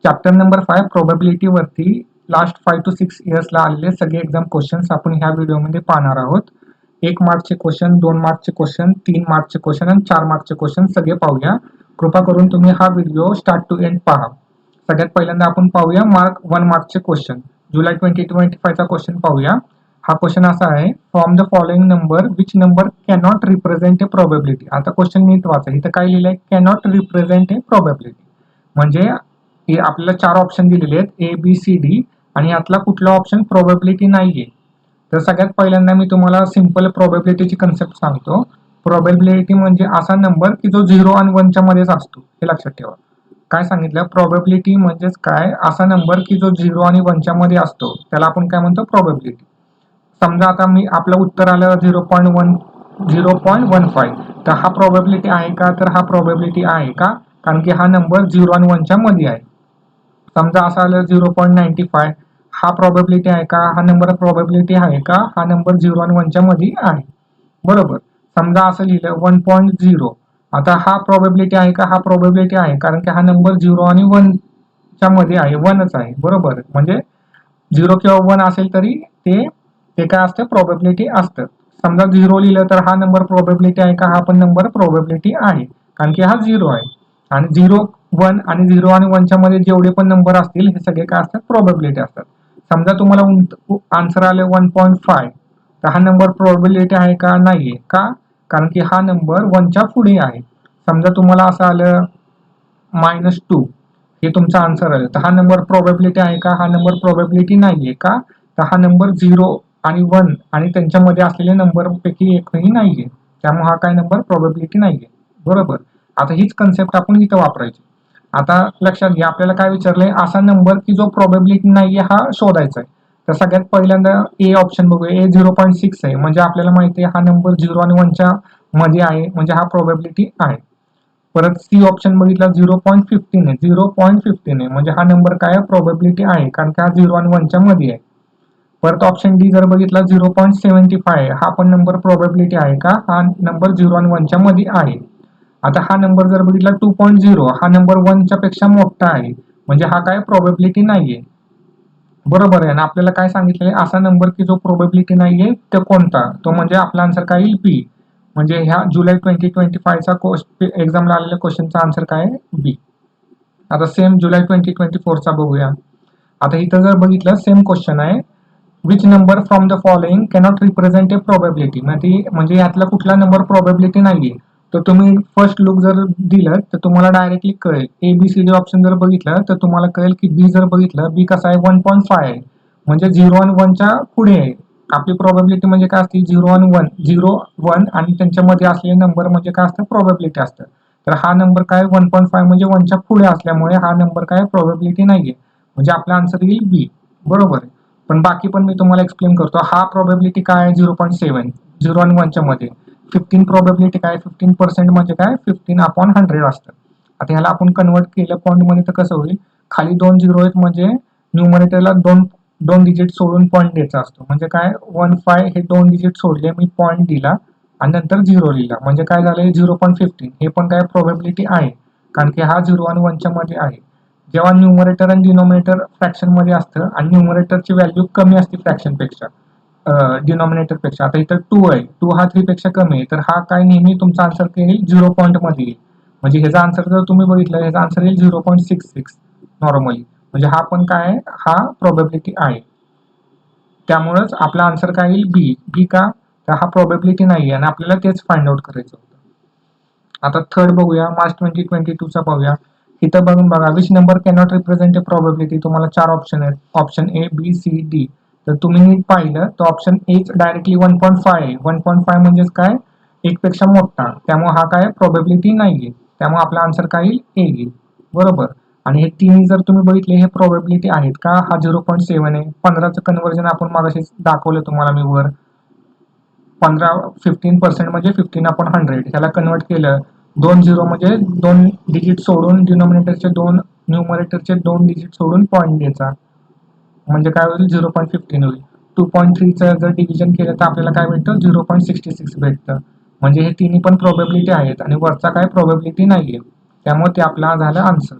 Chapter number 5 probability वरती last 5 to 6 इयर्सला आलेले सगळे एक्झाम क्वेश्चन्स आपण ह्या व्हिडिओमध्ये पाहणार आहोत. 1 मार्कचे क्वेश्चन, 2 मार्कचे क्वेश्चन, 3 मार्कचे क्वेश्चन आणि 4 मार्कचे क्वेश्चन सगळे पाहूया. कृपा करून तुम्ही हा व्हिडिओ स्टार्ट टू एंड पहा. सगळ्यात पहिल्यांदा आपण पाहूया 1 मार्कचे क्वेश्चन. जुलै 2025 चा क्वेश्चन पाहूया. हा क्वेश्चन असा आहे, from the following number which number cannot represent a probability. आता क्वेश्चन नीट वाचा. इथं काय लिहिलंय? Cannot represent a probability. म्हणजे आपल्याला 4 ऑप्शन दिलेले आहेत, ए बी सी डी, आणि यातला कुठला ऑप्शन प्रोबॅबिलिटी नाहीये. तर सगळ्यात पहिल्यांदा मी तुम्हाला सिंपल प्रोबॅबिलिटीची कन्सेप्ट सांगतो. प्रोबॅबिलिटी म्हणजे असा नंबर की जो 0 आणि 1 च्या मध्येच असतो, हे लक्षात ठेवा. काय सांगितलं? प्रोबॅबिलिटी म्हणजेच काय? असा नंबर की जो 0 आणि 1 च्या मध्ये असतो, त्याला आपण काय म्हणतो? प्रोबॅबिलिटी. समजा आता मी आपलं उत्तर आलं 0.15, तर हा प्रोबॅबिलिटी आहे का? तर हा प्रोबॅबिलिटी आहे का? कारण की हा नंबर 0 आणि 1 च्या मध्ये आहे. समजा असं आलं 0.95, हा प्रोबॅबिलिटी आहे का? हा नंबर प्रोबॅबिलिटी आहे का? हा नंबर 0 आणि 1 च्या मध्ये आहे. बरोबर. समजा असं लिहिलं 1.0, आता हा प्रोबॅबिलिटी आहे का? हा प्रोबॅबिलिटी आहे, कारण की हा नंबर 0 आणि 1 च्या मध्ये आहे, 1च आहे. बरोबर. म्हणजे 0 किंवा 1 असेल तरी ते ते काय असतं? प्रोबॅबिलिटी असतं. समजा 0 लिहिलं तर हा नंबर प्रोबॅबिलिटी आहे का? हा पण नंबर प्रोबॅबिलिटी आहे, कारण की हा 0 आहे. आणि 0, 1 आणि 0 आणि 1 च्या मध्ये जेवढे पण नंबर असतील हे सगळे काय असतात? प्रोबॅबिलिटी असतात. समजा तुम्हाला आन्सर आलं 1.5, तर हा नंबर प्रोबॅबिलिटी आहे का? नाहीये. का? कारण की हा नंबर 1 च्या पुढे आहे. समजा तुम्हाला असं आलं -2, हे तुमचं आन्सर आलं, तर हा नंबर प्रोबॅबिलिटी आहे का? हा नंबर प्रोबॅबिलिटी नाहीये. का? तर हा नंबर 0 आणि 1 आणि त्यांच्यामध्ये असलेल्या नंबरपैकी एकही नाहीये. त्यामुळे हा काय नंबर प्रोबॅबिलिटी नाहीये. बरोबर. आता हीच कन्सेप्ट आपण इथं वापरायची. आता लक्षात घ्या, आपल्याला काय विचारलंय? असा नंबर की जो प्रोबॅबिलिटी नाहीये हा शोधायचा आहे. तर सगळ्यात पहिल्यांदा ए ऑप्शन बघूया. ए 0.6 आहे, म्हणजे आपल्याला माहिती आहे हा नंबर 0 आणि 1 च्या मध्ये आहे, म्हणजे हा प्रोबॅबिलिटी आहे. परत सी ऑप्शन बघितला 0.15 आहे, 0.15 आहे, म्हणजे हा नंबर काय आहे? प्रोबॅबिलिटी आहे, कारण की हा 0 आणि 1 च्या मध्ये आहे. परत ऑप्शन डी जर बघितला 0.75, हा पण नंबर प्रोबॅबिलिटी आहे का? हा नंबर 0 आणि 1 च्या मध्ये आहे. आता हा नंबर जर बघितला 2.0, हा नंबर 1 च्या पेक्षा मोठा आहे, म्हणजे हा काय? प्रोबॅबिलिटी नाहीये. बरोबर आहे. आणि आपल्याला काय सांगितलंय? असा नंबर की जो प्रोबॅबिलिटी नाहीये, तो कोणता? तो म्हणजे आपला आन्सर काय येईल? बी. म्हणजे ह्या जुलै 2025 चा एक्झामला आलेल्या क्वेश्चनचा आन्सर काय आहे? बी. आता सेम जुलै 2024 चा बघूया. आता इथं जर बघितलं सेम क्वेश्चन आहे, which number from the following cannot represent a probability. म्हणजे यातला कुठला नंबर प्रोबॅबिलिटी नाहीये. तर तुम्ही फर्स्ट लुक जर दिलं तर तुम्हाला डायरेक्टली कळेल. A B C D option जर बघितलं तर तुम्हाला कळेल की बी जर बघितलं, बी कसा आहे? 1.5 आहे, म्हणजे 0 आणि 1 च्या पुढे आहे. आपली प्रोबॅबिलिटी म्हणजे काय असते? 0 आणि 1, 0, 1 आणि त्यांच्यामध्ये असलेले नंबर म्हणजे काय असतं? प्रोबॅबिलिटी असतं. तर हा नंबर काय? 1.5 म्हणजे 1 च्या पुढे असल्यामुळे हा नंबर काय? प्रोबॅबिलिटी नाहीये, म्हणजे आपला आन्सर येईल बी. बरोबर आहे. पण बाकी पण मी तुम्हाला एक्सप्लेन करतो. हा प्रोबॅबिलिटी काय आहे? 0.7, 0 आणि 1 च्या मध्ये. 15 प्रोबॅबिलिटी काय? 15% म्हणजे काय? 15/100 असतं. आता ह्याला आपण कन्वर्ट केलं पॉईंट मध्ये तर कसं होईल? खाली 2 झिरो आहेत, म्हणजे न्यूमरेटरला दोन डिजिट सोडून पॉईंट द्यायचा असतो. म्हणजे काय? 15 हे 2 डिजिट सोडले, मी पॉईंट दिला आणि नंतर 0 लिहिला, म्हणजे काय झालं? 0.15. हे पण काय? प्रोबॅबिलिटी आहे, कारण की हा 0 आणि 1 च्या मध्ये आहे. जेव्हा न्यूमरेटर आणि डिनॉमिनेटर फ्रॅक्शन मध्ये असतं आणि न्यूमरेटरची व्हॅल्यू कमी असते फ्रॅक्शन पेक्षा, डिनॉमिनेटर पेक्षा. आता इथं 2 आहे, 2 हा 3 पेक्षा कमी आहे, तर हा काय? नेहमी तुमचा आन्सर येईल 0 पॉईंट मध्ये येईल. म्हणजे ह्याचा आन्सर जर तुम्ही बघितलं, ह्याचा आन्सर येईल 0.66 नॉर्मली. म्हणजे हा पण काय आहे? हा प्रोबॅबिलिटी आहे. त्यामुळेच आपला आन्सर काय येईल? बी. बी का? तर हा प्रोबॅबिलिटी नाही आहे आणि आपल्याला तेच फाइंड आउट करायचं होतं. आता थर्ड बघूया, मार्च 2022 चा पाहूया. इथं बघून बघा, which number cannot represent a probability. तुम्हाला 4 ऑप्शन आहेत, option A B C D. तर तुम्ही नीट पाहिलं तर ऑप्शन ए डायरेक्टली 1.5 आहे. 1.5 म्हणजेच काय? 1 पेक्षा मोठा, त्यामुळे हा काय? प्रोबॅबिलिटी नाहीये. त्यामुळे आपला आन्सर काय येईल? ए येईल. बरोबर. आणि हे तिन्ही जर तुम्ही बघितले, हे प्रोबॅबिलिटी आहेत का? हा 0.7 आहे. 15चं कन्व्हर्जन आपण मागाशी दाखवलं तुम्हाला मी वर. 15% म्हणजे 15/100. ह्याला कन्वर्ट केलं, 2 झिरो म्हणजे 2 डिजिट सोडून डिनॉमिनेटरचे 2, न्यूमरेटरचे 2 डिजिट सोडून पॉईंट द्यायचा, म्हणजे काय होईल? 0.15 होईल. 2.3चं जर डिव्हिजन केलं तर आपल्याला काय भेटतं? 0.66 भेटतं. म्हणजे हे तिन्ही पण प्रोबॅबिलिटी आहेत आणि वरचा काय? प्रोबॅबिलिटी नाहीये. त्यामुळे ते आपला झालं आन्सर.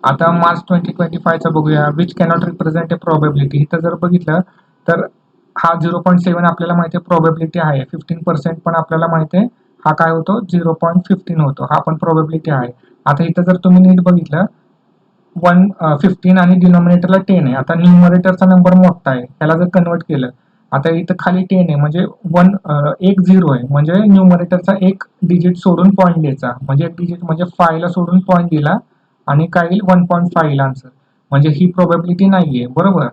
आता मार्च 2025चा बघूया. Which cannot represent a probability. इथं जर बघितलं तर हा 0.7 आपल्याला माहिती आहे प्रोबॅबिलिटी आहे. 15% पण आपल्याला माहिती आहे हा काय होतो 0.15 होतो. हा पण प्रोबॅबिलिटी आहे. आता इथं जर तुम्ही नीट बघितलं 15 आणि डिनॉमिनेटरला 10 आहे. आता न्यूमरेटरचा नंबर मोठा आहे, त्याला जर कन्वर्ट केलं, आता इथं खाली 10 आहे म्हणजे एक 0 आहे, म्हणजे न्यूमरेटरचा एक डिजिट सोडून पॉईंट द्यायचा, म्हणजे एक डिजिट म्हणजे 5 ला सोडून पॉईंट दिला आणि काय येईल 1.5 ला आन्सर. म्हणजे ही प्रोबॅबिलिटी नाहीये, बरोबर,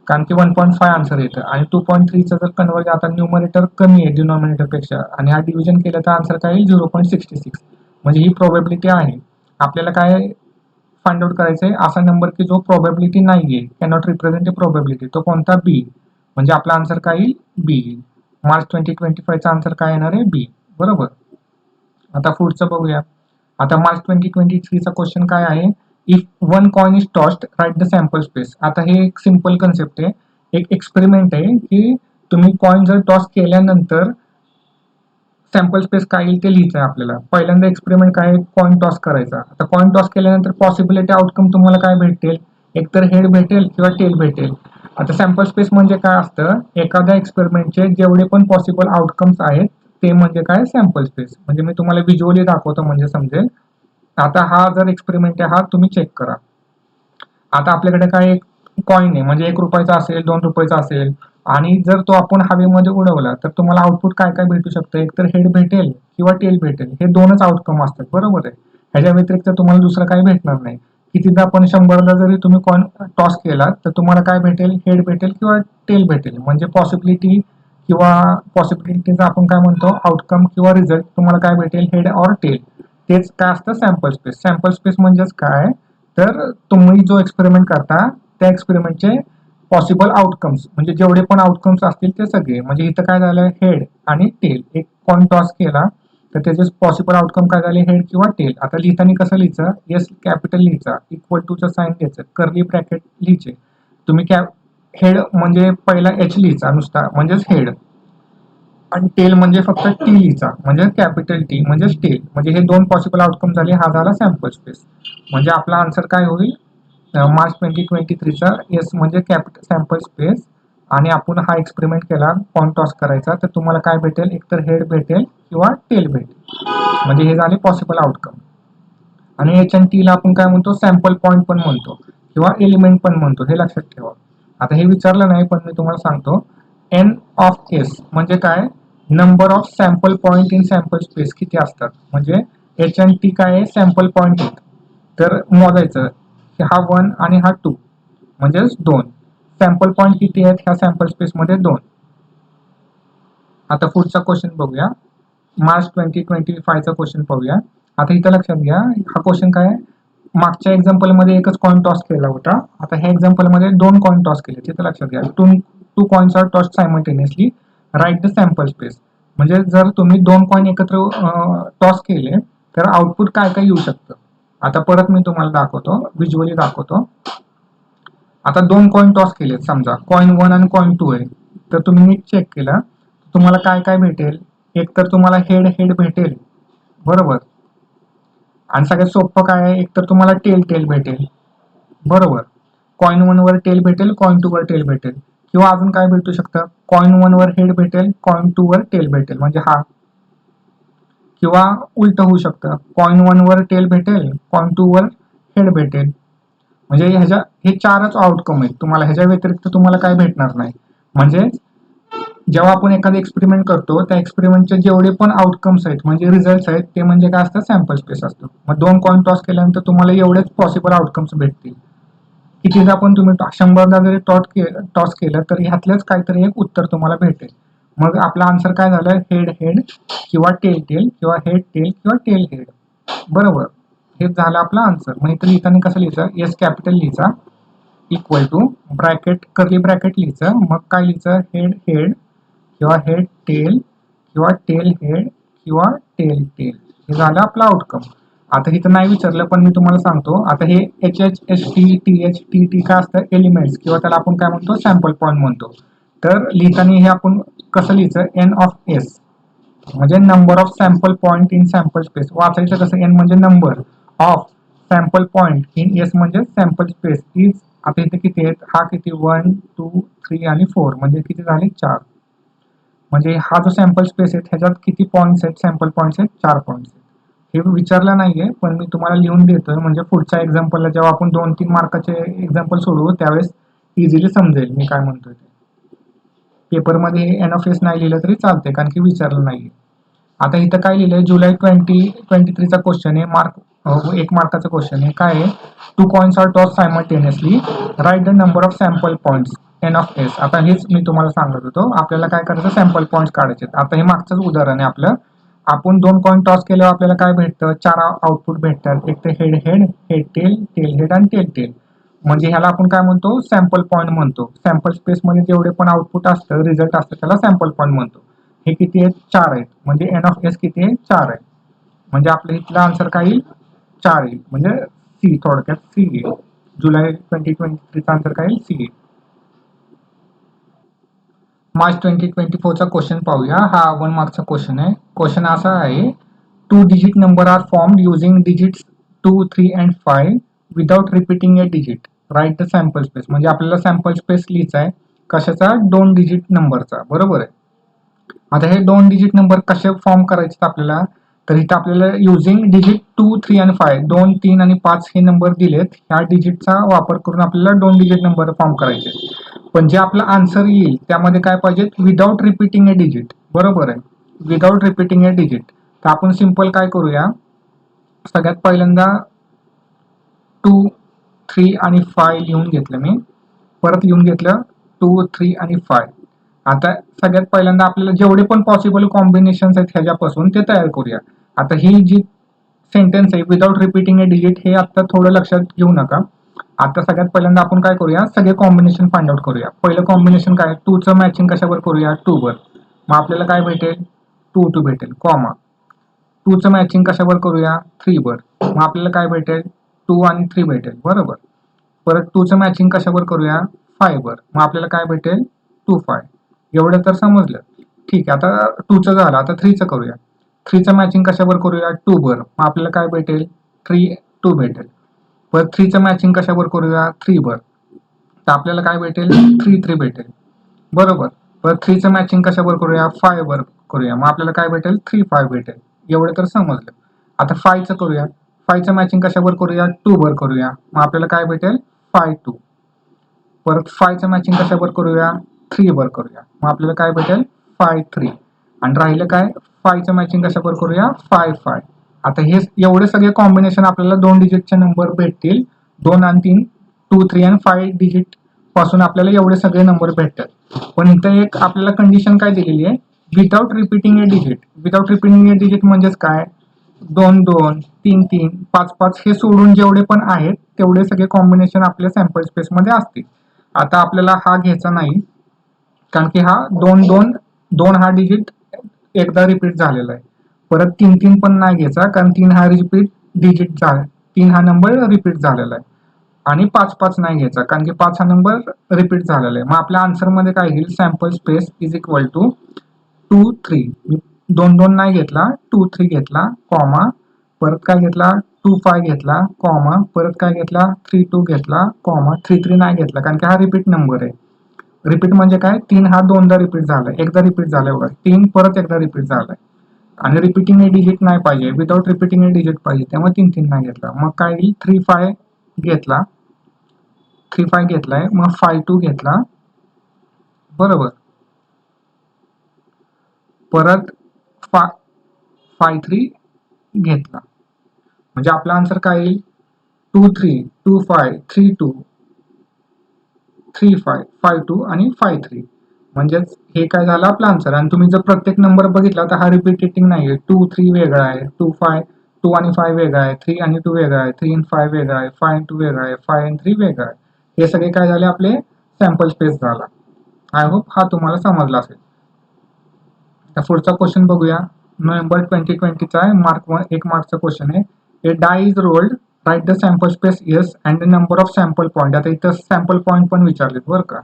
कारण की 1.5 आन्सर येतं. आणि 2.3चं जर कन्वर्ट, आता न्यूमरेटर कमी आहे डिनॉमिनेटरपेक्षा आणि हा डिव्हिजन केलं तर आन्सर काय येईल 0.66. म्हणजे ही प्रोबॅबिलिटी आहे. आपल्याला काय फाइंड आउट करायचं आहे, असा नंबर की जो प्रोबॅबिलिटी नाहीये, कॅनॉट रिप्रेझेंट ए प्रोबॅबिलिटी, तो कोणता? बी. म्हणजे आपला आन्सर काय येईल? बी. मार्च 2025चा आन्सर काय येणार आहे? बी. बरोबर. आता पुढचं बघूया. आता मार्च 2023चा क्वेश्चन काय आहे? If one coin is tossed right the sample space. आता हे एक सिंपल कन्सेप्ट आहे, एक एक्सपेरिमेंट आहे की तुम्ही कॉइन जर टॉस केल्यानंतर सॅम्पल स्पेस काय येईल ते लिहायचं आहे आपल्याला. पहिल्यांदा एक्सपेरिमेंट काय, कॉइन टॉस करायचा. आता कॉइन टॉस केल्यानंतर पॉसिबिलिटी आउटकम तुम्हाला काय भेटेल? एकतर हेड भेटेल किंवा टेल भेटेल. आता सॅम्पल स्पेस म्हणजे काय असतं, एखाद्या एक्सपेरिमेंटचे जेवढे पण पॉसिबल आउटकम्स आहेत ते म्हणजे काय, सॅम्पल स्पेस. म्हणजे मी तुम्हाला व्हिज्युअली दाखवतो म्हणजे समजेल. आता हा जर एक्सपेरिमेंट आहे, हा तुम्ही चेक करा. आता आपल्याकडे काय कॉइन आहे, म्हणजे 1 रुपयाचा असेल, 2 रुपयाचा असेल, आणि जर तो आपण हवेमध्ये उडवला तर तुम्हाला आउटपुट काय काय भेटू शकतं? एकतर हेड भेटेल किंवा टेल भेटेल. हे दोनच आउटकम असतात, बरोबर आहे. ह्याच्या व्यतिरिक्त तुम्हाला दुसरं काही भेटणार नाही. कितीदा आपण 100दा जरी तुम्ही कॉइन टॉस केला तर तुम्हाला काय भेटेल? हेड भेटेल किंवा टेल भेटेल. म्हणजे पॉसिबिलिटी किंवा पॉसिबिलिटीचा आपण काय म्हणतो, आउटकम किंवा रिझल्ट तुम्हाला काय भेटेल? Head or tail. तेच काय असतं सॅम्पल स्पेस. सॅम्पल स्पेस म्हणजेच काय, तर तुम्ही जो एक्सपेरिमेंट करता त्या एक्सपेरिमेंटचे पॉसिबल आउटकम्स, म्हणजे जेवढे पण आउटकम्स असतील ते सगळे. म्हणजे इथं काय झालं, हेड आणि टेल. एक कॉइन टॉस केला तर त्याचे पॉसिबल आउटकम काय झाले, हेड किंवा टेल. आता लिहिताना कसं लिहायचं? एस कॅपिटल लिहायचा, इक्वल टूचं साईन द्यायचं, कर्ली ब्रॅकेट लिहायचे. तुम्ही हेड म्हणजे पहिला एच लिहायचा नुसता म्हणजेच हेड, आणि टेल म्हणजे फक्त टी लिहायचा म्हणजे कॅपिटल टी म्हणजेच टेल. म्हणजे हे दोन पॉसिबल आउटकम झाले. हा झाला सॅम्पल स्पेस. म्हणजे आपला आन्सर काय होईल मार्च 2023चा? एस म्हणजे कॅपिटल सॅम्पल स्पेस. आणि आपण हा एक्सपेरिमेंट केला कॉइन टॉस करायचा तर तुम्हाला काय भेटेल? एकतर हेड भेटेल किंवा टेल भेटेल. म्हणजे हे झाले पॉसिबल आउटकम. आणि एच आणि टी ला आपण काय म्हणतो? सॅम्पल पॉईंट पण म्हणतो किंवा एलिमेंट पण म्हणतो, हे लक्षात ठेवा. आता हे विचारलं नाही पण मी तुम्हाला सांगतो. एन ऑफ एस म्हणजे काय? Number of sample point in sample space किती असतात. म्हणजे एच आणि टी काय आहे? सॅम्पल पॉईंट आहेत. तर मोजायचं, हा 1 आणि हा 2 म्हणजेच 2. सॅम्पल पॉईंट किती आहेत ह्या सॅम्पल स्पेसमध्ये? 2. आता पुढचा क्वेश्चन बघूया. मार्च 2025चा क्वेश्चन पाहूया. आता इथं लक्षात घ्या, हा क्वेश्चन काय आहे, मागच्या एक्झाम्पलमध्ये एकच कॉइन टॉस केला होता. आता ह्या एक्झाम्पलमध्ये 2 कॉइन टॉस केले. तिथं लक्षात घ्या, two coins are toss simultaneously, write the sample space. म्हणजे जर तुम्ही 2 कॉइन एकत्र टॉस केले तर आउटपुट काय काय येऊ शकतं. आता परत मी तुम्हाला दाखवतो, व्हिज्युअली दाखवतो. आता 2 कॉइन टॉस केले, समजा कॉइन 1 आणि कॉइन 2 आहे. तर तुम्ही नीट चेक केला, तुम्हाला काय काय भेटेल? एक तर तुम्हाला हेड हेड भेटेल, बरोबर. आणि सगळ्यात सोपं काय आहे, एकतर तुम्हाला टेल टेल भेटेल, बरोबर. कॉइन 1 वर टेल भेटेल, कॉइन 2 वर टेल भेटेल. किंवा अजून काय भेटू शकतं, कॉइन 1 वर हेड भेटेल, कॉइन 2 वर टेल भेटेल, म्हणजे हा. किंवा उलट होऊ शकतं, कॉइन 1 वर टेल भेटेल, कॉइन 2 वर हेड भेटेल. म्हणजे हे 4च आउटकम आहेत. तुम्हाला ह्याच्या व्यतिरिक्त तुम्हाला काय भेटणार नाही. म्हणजे जेव्हा आपण एखादं एक्सपेरिमेंट करतो त्या एक्सपेरिमेंटचे जेवढे पण आउटकम्स आहेत म्हणजे रिझल्ट आहेत ते म्हणजे काय असतं, सॅम्पल स्पेस असतं. मग 2 कॉइन टॉस केल्यानंतर तुम्हाला एवढेच पॉसिबल आउटकम्स भेटतील. कितीदा पण तुम्ही 100दा जरी टॉस केलं तर ह्यातलंच काहीतरी एक उत्तर तुम्हाला भेटेल. मग आपला आन्सर काय झालं, हेड हेड किंवा टेल टेल किंवा हेड टेल किंवा टेल हेड, बरोबर. हे झालं आपलं आन्सर. मग इथं लिहिताना कसं लिहायचं, एस कॅपिटल लिहायचा, equal two bracket curly bracket लिहायचं, मग काय लिहायचं, हेड हेड किंवा हेड टेल किंवा टेल हेड किंवा टेल टेल. हे झालं आपलं आउटकम. आता इथं नाही विचारलं पण मी तुम्हाला सांगतो. आता हे H H S T T H T T काय असतं, एलिमेंट्स किंवा त्याला आपण काय म्हणतो, सॅम्पल पॉईंट म्हणतो. तर लिहिताना हे आपण कसं लिहायचं, एन ऑफ एस म्हणजे number of sample point in sample space. वाचायचं कसं, एन म्हणजे number, of sample point in S म्हणजे सॅम्पल स्पेस इज, आता इथे किती आहेत, हा किती 1 2 3 आणि 4 म्हणजे किती झाले 4. म्हणजे हा जो सॅम्पल स्पेस आहे ह्याच्यात किती पॉईंट्स आहेत, सॅम्पल पॉईंट्स आहेत 4 पॉईंट्स आहेत. हे विचारलं नाहीये पण मी तुम्हाला लिहून देतोय म्हणजे पुढच्या एक्झाम्पलला जेव्हा आपण 2-3 मार्काचे एक्झाम्पल सोडवू त्यावेळेस इझिली समजेल मी काय म्हणतोय ते. पेपरमध्ये एन ऑफ एस नाही लिहिलं तरी चालते कारण की विचारलं नाहीये. आता इथं काय लिहिलंय, जुलै 2023चा क्वेश्चन आहे, मार्क 1 मार्काचा क्वेश्चन आहे. काय आहे, 2 coins are toss simultaneously, write the number of sample points n of S. आता हेच मी तुम्हाला सांगत होतो, आपल्याला काय करायचं, सॅम्पल पॉईंट्स काढायचे. आता हे मागचंच उदाहरण आहे आपलं. आपण 2 कॉइन टॉस केल्यावर आपल्याला काय भेटतं, 4 आउटपुट भेटतात. एक तर head head, head tail, tail head आणि टेल टेल. म्हणजे ह्याला आपण काय म्हणतो, सॅम्पल पॉईंट म्हणतो. सॅम्पल स्पेसमध्ये जेवढे पण आउटपुट असतं, रिझल्ट असतं त्याला सॅम्पल पॉईंट म्हणतो. हे किती आहेत, 4 आहेत. म्हणजे एन ऑफ एस किती आहे, 4 आहे. म्हणजे आपल्या इथला आन्सर काय येईल, 4 येईल. म्हणजे सी, थोडक्यात सी येईल. जुलै 2023चा आन्सर काय येईल, सी येईल. मार्च 2024चा क्वेश्चन पाहूया. हा 1 मार्कचा क्वेश्चन आहे. क्वेश्चन असा आहे, 2 digit number are formed using digits 2, 3 and 5 without repeating a digit, write the sample space. म्हणजे आपल्याला सॅम्पल स्पेस लिहायचा आहे कशाचा, 2 डिजिट नंबरचा, बरोबर आहे. आता हे 2 डिजिट नंबर कसे फॉर्म करायचे आपल्याला, तर इथं आपल्याला युझिंग डिजिट 2, 3 आणि 5, 2, 3 आणि 5 हे नंबर दिलेत. ह्या डिजिटचा वापर करून आपल्याला 2 डिजिट नंबर फॉर्म करायचे. पण जे आपला आन्सर येईल त्यामध्ये काय पाहिजे, विदाउट रिपीटिंग ए डिजिट, बरोबर आहे, विदाउट रिपीटिंग ए डिजिट. तर आपण सिंपल काय करूया, सगळ्यात पहिल्यांदा 2, 3 आणि 5 लिहून घेतलं मी, परत लिहून घेतलं 2, 3 आणि 5. आता सगळ्यात पहिल्यांदा आपल्याला जेवढे पण पॉसिबल कॉम्बिनेशन्स आहेत ह्याच्यापासून ते तयार करूया. आता ही जी सेंटेन्स आहे विदाउट रिपीटिंग ए डिजिट, हे आता थोडं लक्षात घेऊ नका. आता सगळ्यात पहिल्यांदा आपण काय करूया, सगळे कॉम्बिनेशन फाइंड आउट करूया. पहिलं कॉम्बिनेशन काय, 2चं मॅचिंग कशावर करूया, 2 वर. मग आपल्याला काय भेटेल, 2 2 भेटेल, कॉमा. 2चं मॅचिंग कशावर करूया, 3 वर. मग आपल्याला काय भेटेल, 2 आणि 3 भेटेल, बरोबर. परत 2चं मॅचिंग कशावर करूया, 5 वर. मग आपल्याला काय भेटेल, 2 5. एवढं तर समजलं. ठीक आहे, आता 2चं झालं, आता 3चं करूया. 3चं मॅचिंग कशावर करूया, 2 वर. मग आपल्याला काय भेटेल, 3 2 भेटेल. परत 3चं मॅचिंग कशावर करूया, 3 वर. तर आपल्याला काय भेटेल, 3 3 भेटेल, बरोबर. परत 3चं मॅचिंग कशावर करूया, 5 वर करूया. मग आपल्याला काय भेटेल, 3 5 भेटेल. एवढं तर समजलं. आता 5चं करूया. 5चं मॅचिंग कशावर करूया, 2 वर करूया. मग आपल्याला काय भेटेल, 5 2. परत 5चं मॅचिंग कशावर करूया, 3 वर करूया. मग आपल्याला काय भेटेल, 5 3. आणि राहिलं काय, 5चं मॅचिंग कशावर करूया, 5 5. आता हे एवढे सगळे कॉम्बिनेशन आपल्याला 2 डिजिटचे नंबर भेटतील. 2 आणि 3, 2 3 आणि 5 डिजिट पासून आपल्याला एवढे सगळे नंबर भेटतात. पण इथं एक आपल्याला कंडिशन काय दिलेली आहे, without repeating a digit. Without repeating a digit म्हणजेच काय, 2 2 3 3 5 5 हे सोडून जेवढे पण आहेत तेवढे सगळे कॉम्बिनेशन आपल्या सॅम्पल स्पेसमध्ये असतील. आता आपल्याला हा घ्यायचा नाही कारण की हा 2 2 2 हा डिजिट एकदा रिपीट झालेला आहे. परत 3 3 पण नाही घ्यायचा कारण 3 हा रिपीट डिजिट झाला, 3 हा नंबर रिपीट झालेला आहे. आणि 5 5 नाही घ्यायचा कारण की 5 हा नंबर रिपीट झालेला आहे. मग आपल्या आन्सरमध्ये काय येईल, sample space is equal to 2 3. 2 2 नाही घेतला, 2 3 घेतला, कॉमा. परत काय घेतला, 2 5 घेतला, कॉमा. परत काय घेतला, 3 2 घेतला, कॉमा. 3 3 नाही घेतला कारण की हा रिपीट नंबर आहे. रिपीट म्हणजे काय, 3 हा दोनदा रिपीट झालाय, एकदा रिपीट झालाय बघा, 3 परत एकदा रिपीट झालाय. आणि रिपीटिंग ए डिजिट नाही पाहिजे, विदाउट रिपीटिंग ए डिजिट पाहिजे, त्यामुळे 3 3 नाही घेतला. मग काय येईल, 3 5 घेतला, 3 5 घेतलाय, मग 5 2 घेतला, बरोबर. परत 5 3 घेतला. म्हणजे आपला आन्सर काय येईल, 2 3 2 5 3 2 3 5 5 2 आणि 5 3. म्हणजेच हे काय झालं आपला आन्सर. आणि तुम्ही जर प्रत्येक नंबर बघितला तर हा रिपीटेटिंग नाहीये, 2 3 वेगळा आहे, 2 5 2 आणि 5 वेगळा आहे, 3 आणि 2 वेगळा आहे, 3 आणि 5 वेगळा आहे, 5 आणि 2 वेगळा आहे, 5 आणि 3 वेगळा आहे. हे सगळे काय झाले, आपले सॅम्पल स्पेस झाला. आय होप हा तुम्हाला समजला असेल. आता पुढचा क्वेश्चन बघूया. नोव्हेंबर 2020चा आहे, एक मार्कचा क्वेश्चन आहे. A die is rolled, write the sample space yes and the number of sample point. आता इथं सॅम्पल पॉईंट पण विचारलेत बरं का.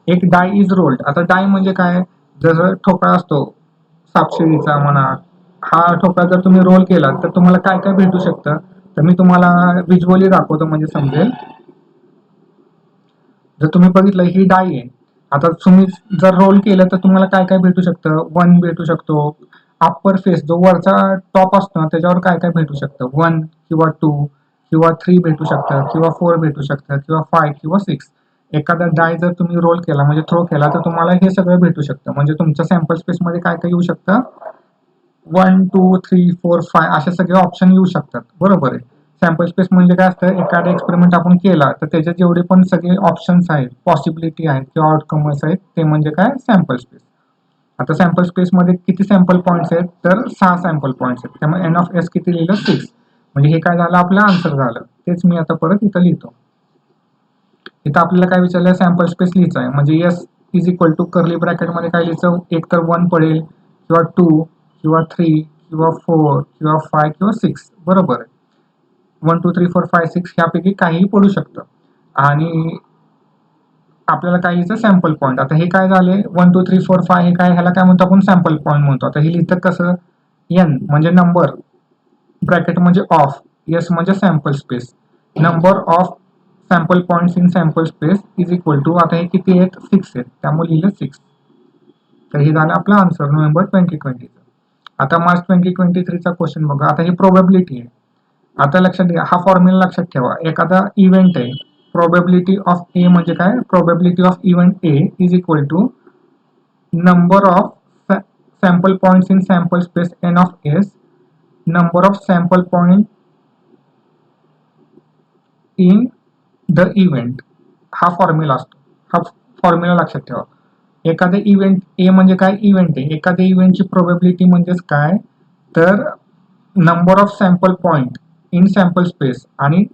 एक डाय इज रोल्ड. आता डाय म्हणजे काय, जसं ठोकळा असतो सापशिडीचा म्हणा, हा ठोकळा जर तुम्ही रोल केला तर तुम्हाला काय काय भेटू शकतं, तर मी तुम्हाला व्हिज्युअली दाखवतो म्हणजे समजेल. जर तुम्ही बघितलं ही डाई आहे, आता तुम्ही जर रोल केलं तर तुम्हाला काय काय भेटू शकतं, 1 भेटू शकतो. अप्पर फेस जो वरचा टॉप असतो ना त्याच्यावर काय काय भेटू शकतं, 1 किंवा 2 किंवा 3 भेटू शकतं किंवा 4 भेटू शकतं किंवा 5 किंवा 6. एखादा डाय जर तुम्ही रोल केला म्हणजे थ्रो केला तर तुम्हाला हे सगळं भेटू शकतं. म्हणजे तुमच्या सॅम्पल स्पेसमध्ये काय काय येऊ शकतं, 1 2 3 4 5 असे सगळे ऑप्शन येऊ शकतात. बरोबर आहे. सॅम्पल स्पेस म्हणजे काय असतं, एखादा एक्सपेरिमेंट आपण केला तर त्याचे जेवढे पण सगळे ऑप्शन्स आहेत, पॉसिबिलिटी आहेत किंवा आउटकम्स आहेत ते म्हणजे काय, सॅम्पल स्पेस. आता सॅम्पल स्पेसमध्ये किती सॅम्पल पॉईंट्स आहेत, तर 6 सॅम्पल पॉईंट्स आहेत. त्यामुळे एन ऑफ एस किती लिहिलं, 6. म्हणजे हे काय झालं, आपलं आन्सर झालं. तेच मी आता परत इथं लिहितो. इथं आपल्याला काय विचारलं, सॅम्पल स्पेस लिहायचं आहे. म्हणजे S is equal to curly ब्रॅकेटमध्ये काय लिहायचं, एक तर 1 पडेल किंवा 2 किंवा 3 किंवा 4 किंवा 5 किंवा 6. बरोबर आहे. 1 2 3 4 5 6 ह्यापैकी काहीही पडू शकतं. आणि आपल्याला काहीचं सॅम्पल पॉईंट. आता हे काय झाले, 1 2 3 4 5 हे काय, ह्याला काय म्हणतो आपण, सॅम्पल पॉईंट म्हणतो. आता हे लिहितं कसं, एन म्हणजे नंबर, ब्रॅकेट म्हणजे ऑफ, एस म्हणजे sample space, number of sample points in sample space is equal to, आता हे किती आहेत, 6 आहेत, त्यामुळे लिहिलं 6. तर हे झालं आपलं आन्सर नोव्हेंबर 2020. आता मार्च 2023चा क्वेश्चन बघा. आता ही प्रोबॅबिलिटी आहे. आता लक्षात घ्या, हा फॉर्म्युला लक्षात ठेवा. एखादा इव्हेंट आहे, प्रोबॅबिलिटी ऑफ ए म्हणजे काय, probability of event A is equal to number of sample points in sample space n of S, number of sample point in the event. हा फॉर्म्युला असतो. हा फॉर्म्युला लक्षात ठेवा. एखादे इव्हेंट, ए म्हणजे काय, इव्हेंट आहे. एखाद्या इव्हेंटची प्रोबॅबिलिटी म्हणजेच काय, तर number of sample point in sample space, आणि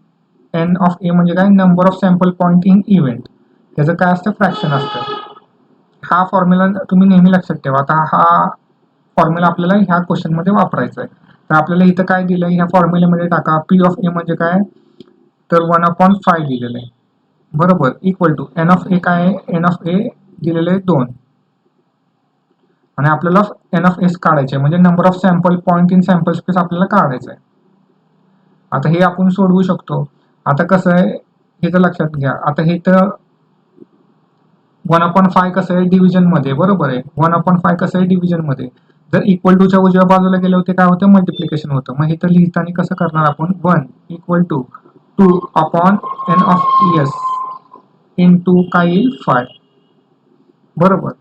एन ऑफ ए म्हणजे काय, number of sample point in event. त्याचं काय असतं, फ्रॅक्शन असतं. हा फॉर्म्युला तुम्ही नेहमी लक्षात ठेवा. आता हा फॉर्म्युला आपल्याला ह्या क्वेश्चनमध्ये वापरायचा आहे. तर आपल्याला इथं काय दिलं, ह्या फॉर्म्युल्यामध्ये टाका. पी ऑफ ए म्हणजे काय, तर 1/5 दिलेलं आहे. बरोबर, equal to N of A काय आहे, एन ऑफ ए दिलेलं आहे 2, आणि आपल्याला एन ऑफ एस काढायचे म्हणजे number of sample point in sample space आपल्याला काढायचं आहे. आता हे आपण सोडवू शकतो. आता कसं आहे, हे तर लक्षात घ्या. आता हे तर 1/5 कसं आहे, डिव्हिजन मध्ये. बरोबर आहे, 1/5 कसं आहे, डिव्हिजन मध्ये. जर इक्वल टूच्या उजव्या बाजूला गेले होते काय होतं, मल्टिप्लिकेशन होतं. मग इथं लिहिताना कसं करणार आपण, 1 equal to 2 upon N of S into काय येईल, 5. बरोबर.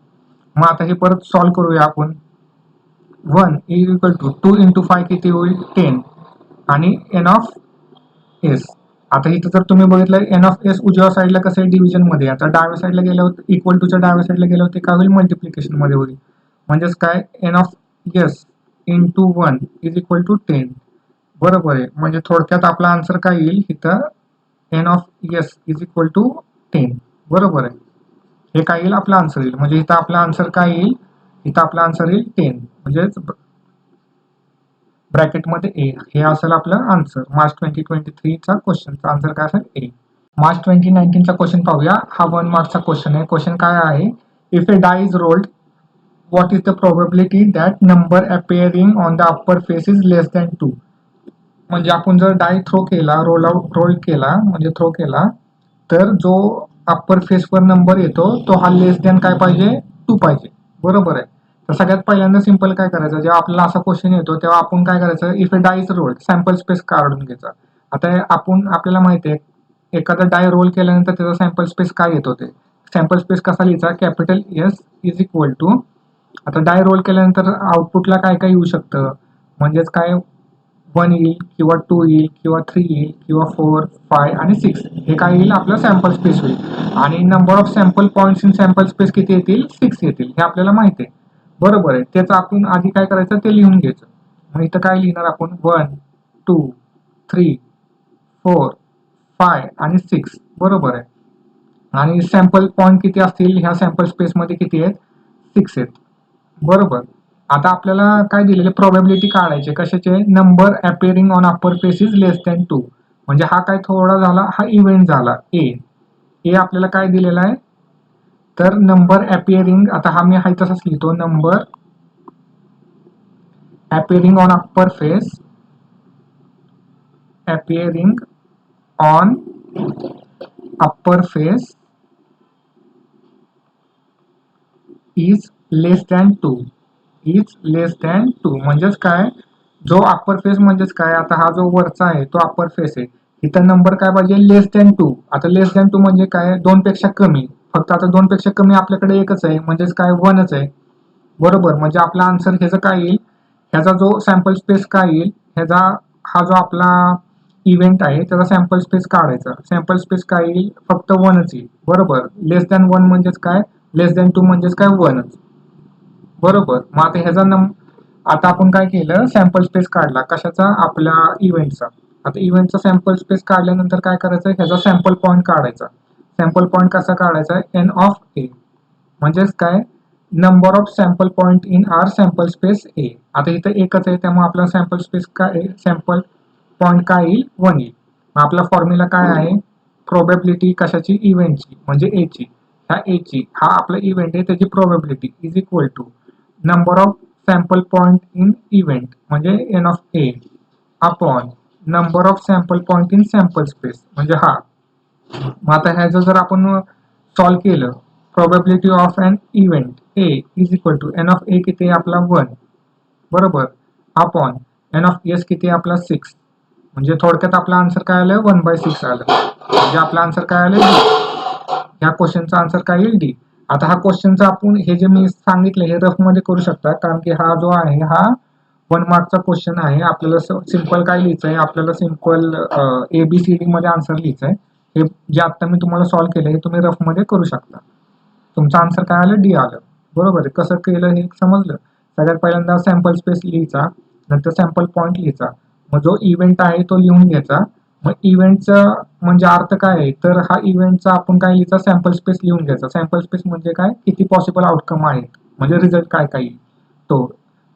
मग आता हे परत सॉल्व्ह करूया आपण. 1 इक्वल टू 2 इंटू 5 किती होईल, 10, आणि एन ऑफ एस. आता इथं जर तुम्ही बघितलं, एन ऑफ एस उजव्या साईडला कसं आहे, डिव्हिजन मध्ये. आता डाव्या साईडला गेलं होतं, इक्वल टूच्या डाव्या साईडला गेलं होते काय होईल, मल्टिप्लिकेशन मध्ये होईल. म्हणजेच काय, n of S into 1 is equal to 10. बरोबर आहे. म्हणजे थोडक्यात आपला आन्सर काय येईल इथं, n of S is equal to 10. बरोबर आहे. हे काय येईल, आपला आन्सर येईल. म्हणजे इथं आपला आन्सर काय येईल, इथं आपला आन्सर येईल 10, म्हणजेच ब्रॅकेटमध्ये ए. हे असेल आपलं आन्सर. मार्च 2023चा क्वेश्चनचा आन्सर काय असेल, ए. मार्च 2019चा क्वेश्चन पाहूया. हा 1 मार्कचा क्वेश्चन आहे. क्वेश्चन काय आहे, if a die is rolled, what is the probability that number appearing on the upper face is less than 2. म्हणजे आपण जर डाय थ्रो केला, रोल केला म्हणजे थ्रो केला, तर जो अप्पर फेसवर नंबर येतो तो हा लेस दॅन काय पाहिजे, 2 पाहिजे. बरोबर आहे. तर सगळ्यात पहिल्यांदा सिंपल काय करायचं, जेव्हा आपल्याला असा क्वेश्चन येतो तेव्हा आपण काय करायचं, if a die is rolled, sample space काढून घ्यायचा. आता आपल्याला माहिती आहे, एखादा डाय रोल केल्यानंतर त्याचा सॅम्पल स्पेस काय येतो, ते सॅम्पल स्पेस कसा लिहायचा, capital S is equal to, आता डाय रोल केल्यानंतर आउटपुटला काय काय येऊ शकतं, म्हणजेच काय, 1 येईल किंवा 2 येईल किंवा 3 येईल किंवा 4 5 आणि 6. हे काय येईल, आपलं सॅम्पल स्पेस होईल. आणि number of sample points in sample space किती येतील, 6 येतील. हे आपल्याला माहिती आहे. बरोबर आहे. त्याचं आपण आधी काय करायचं, ते लिहून घ्यायचं. मग इथं काय लिहिणार आपण, 1 2 3 4 5 आणि 6. बरोबर आहे. आणि सॅम्पल पॉईंट किती असतील, ह्या सॅम्पल स्पेसमध्ये किती आहेत, 6 आहेत. बरोबर. आता आपल्याला काय दिलेले, प्रोबॅबिलिटी काढायचे कशाचे, number appearing on upper face is less than 2. म्हणजे हा काय थोडा झाला, हा इव्हेंट झाला ए. ए आपल्याला काय दिलेला आहे, तर नंबर अपिअरिंग, आता हा मी हाय तसाच लिहितो, number appearing on upper face appearing on upper face is less than 2 is less than 2 म्हणजेच काय, जो अप्पर फेस म्हणजेच काय, आता हा जो वरचा आहे तो अप्पर फेस आहे, इथं नंबर काय पाहिजे लेस दॅन 2. आता लेस दॅन 2 म्हणजे काय, 2 पेक्षा कमी. फक्त आता 2 पेक्षा कमी आपल्याकडे एकच आहे म्हणजेच काय 1च आहे. बरोबर, म्हणजे आपला आन्सर ह्याचा काय येईल, ह्याचा जो सॅम्पल स्पेस काय येईल, ह्याचा हा जो आपला इव्हेंट आहे त्याचा सॅम्पल स्पेस काढायचा. सॅम्पल स्पेस काय येईल, फक्त 1च येईल. बरोबर, लेस दॅन 1 म्हणजेच काय, लेस दॅन 2 म्हणजेच काय 1च. बरोबर, मग आता आता आपण काय केलं, सॅम्पल स्पेस काढला कशाचा, आपल्या इव्हेंटचा. आता इव्हेंटचा सॅम्पल स्पेस काढल्यानंतर काय करायचं, ह्याचा सॅम्पल पॉईंट काढायचा. सॅम्पल पॉईंट कसा काढायचा, एन ऑफ ए म्हणजेच काय, number of sample point in our sample space A. आता इथं एकच आहे त्यामुळे आपला सॅम्पल स्पेस काय, सॅम्पल पॉईंट काय येईल, 1 येईल. आपला फॉर्म्युला काय आहे, प्रोबॅबिलिटी कशाची, इव्हेंटची म्हणजे ए ची. ह्या ए ची, हा आपला इव्हेंट आहे त्याची probability is equal to number of sample point in event म्हणजे N of A upon number of sample point in sample space म्हणजे हा. मग आता ह्याचं जर आपण सॉल्व केलं, probability of an event A is equal to N of A किती आहे आपला 1, बरोबर, अपॉन एन ऑफ एस किती आहे आपला 6. म्हणजे थोडक्यात आपला आन्सर काय आलं, 1/6 आलं. म्हणजे आपला आन्सर काय आलं, डी. या क्वेश्चनचा आन्सर काय येईल, डी. आता हा क्वेश्चनचा आपण हे जे मी सांगितले हे रफ मध्ये करू शकता, कारण की हा जो आहे हा 1 मार्कचा क्वेश्चन आहे. आपल्याला सिंपल काय लिहायचं आहे, आपल्याला सिंपल ABCD मध्ये आन्सर लिहायचं आहे. हे जे आता मी तुम्हाला सॉल्व केलं हे तुम्ही रफ मध्ये करू शकता. तुमचं आन्सर काय आलं, डी आलं. बरोबर आहे, कसं केलं हे समजलं. सगळ्यात पहिल्यांदा सॅम्पल स्पेस लिहायचा, नंतर सॅम्पल पॉईंट लिहायचा, मग जो इव्हेंट आहे तो लिहून घ्यायचा. मग इव्हेंटचा म्हणजे अर्थ काय आहे, तर हा इव्हेंटचा आपण काय लिहायचा, सॅम्पल स्पेस लिहून घ्यायचा. सॅम्पल स्पेस म्हणजे काय, किती पॉसिबल आउटकम आहेत म्हणजे रिझल्ट काय काय येईल तो.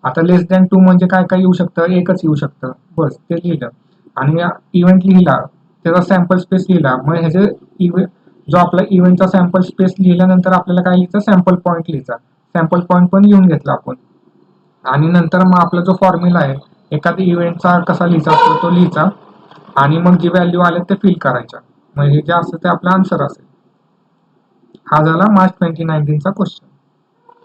आता लेस दॅन 2 म्हणजे काय काय येऊ शकतं, एकच येऊ शकतं, बस ते लिहिलं. आणि इव्हेंट लिहिला, त्याचा सॅम्पल स्पेस लिहिला, मग ह्याचे जो आपला इव्हेंटचा सॅम्पल स्पेस लिहिल्यानंतर आपल्याला काय लिहायचं, सॅम्पल पॉईंट लिहायचा. सॅम्पल पॉईंट पण लिहून घेतला आपण. आणि नंतर मग आपला जो फॉर्म्युला आहे, एखाद्या इव्हेंटचा कसा लिहायचा असतो तो लिहायचा, आणि मग जी व्हॅल्यू आले ते फिल करायच्या. मग हे जे असतं ते आपला आन्सर असेल. हा झाला मार्च 2019चा क्वेश्चन.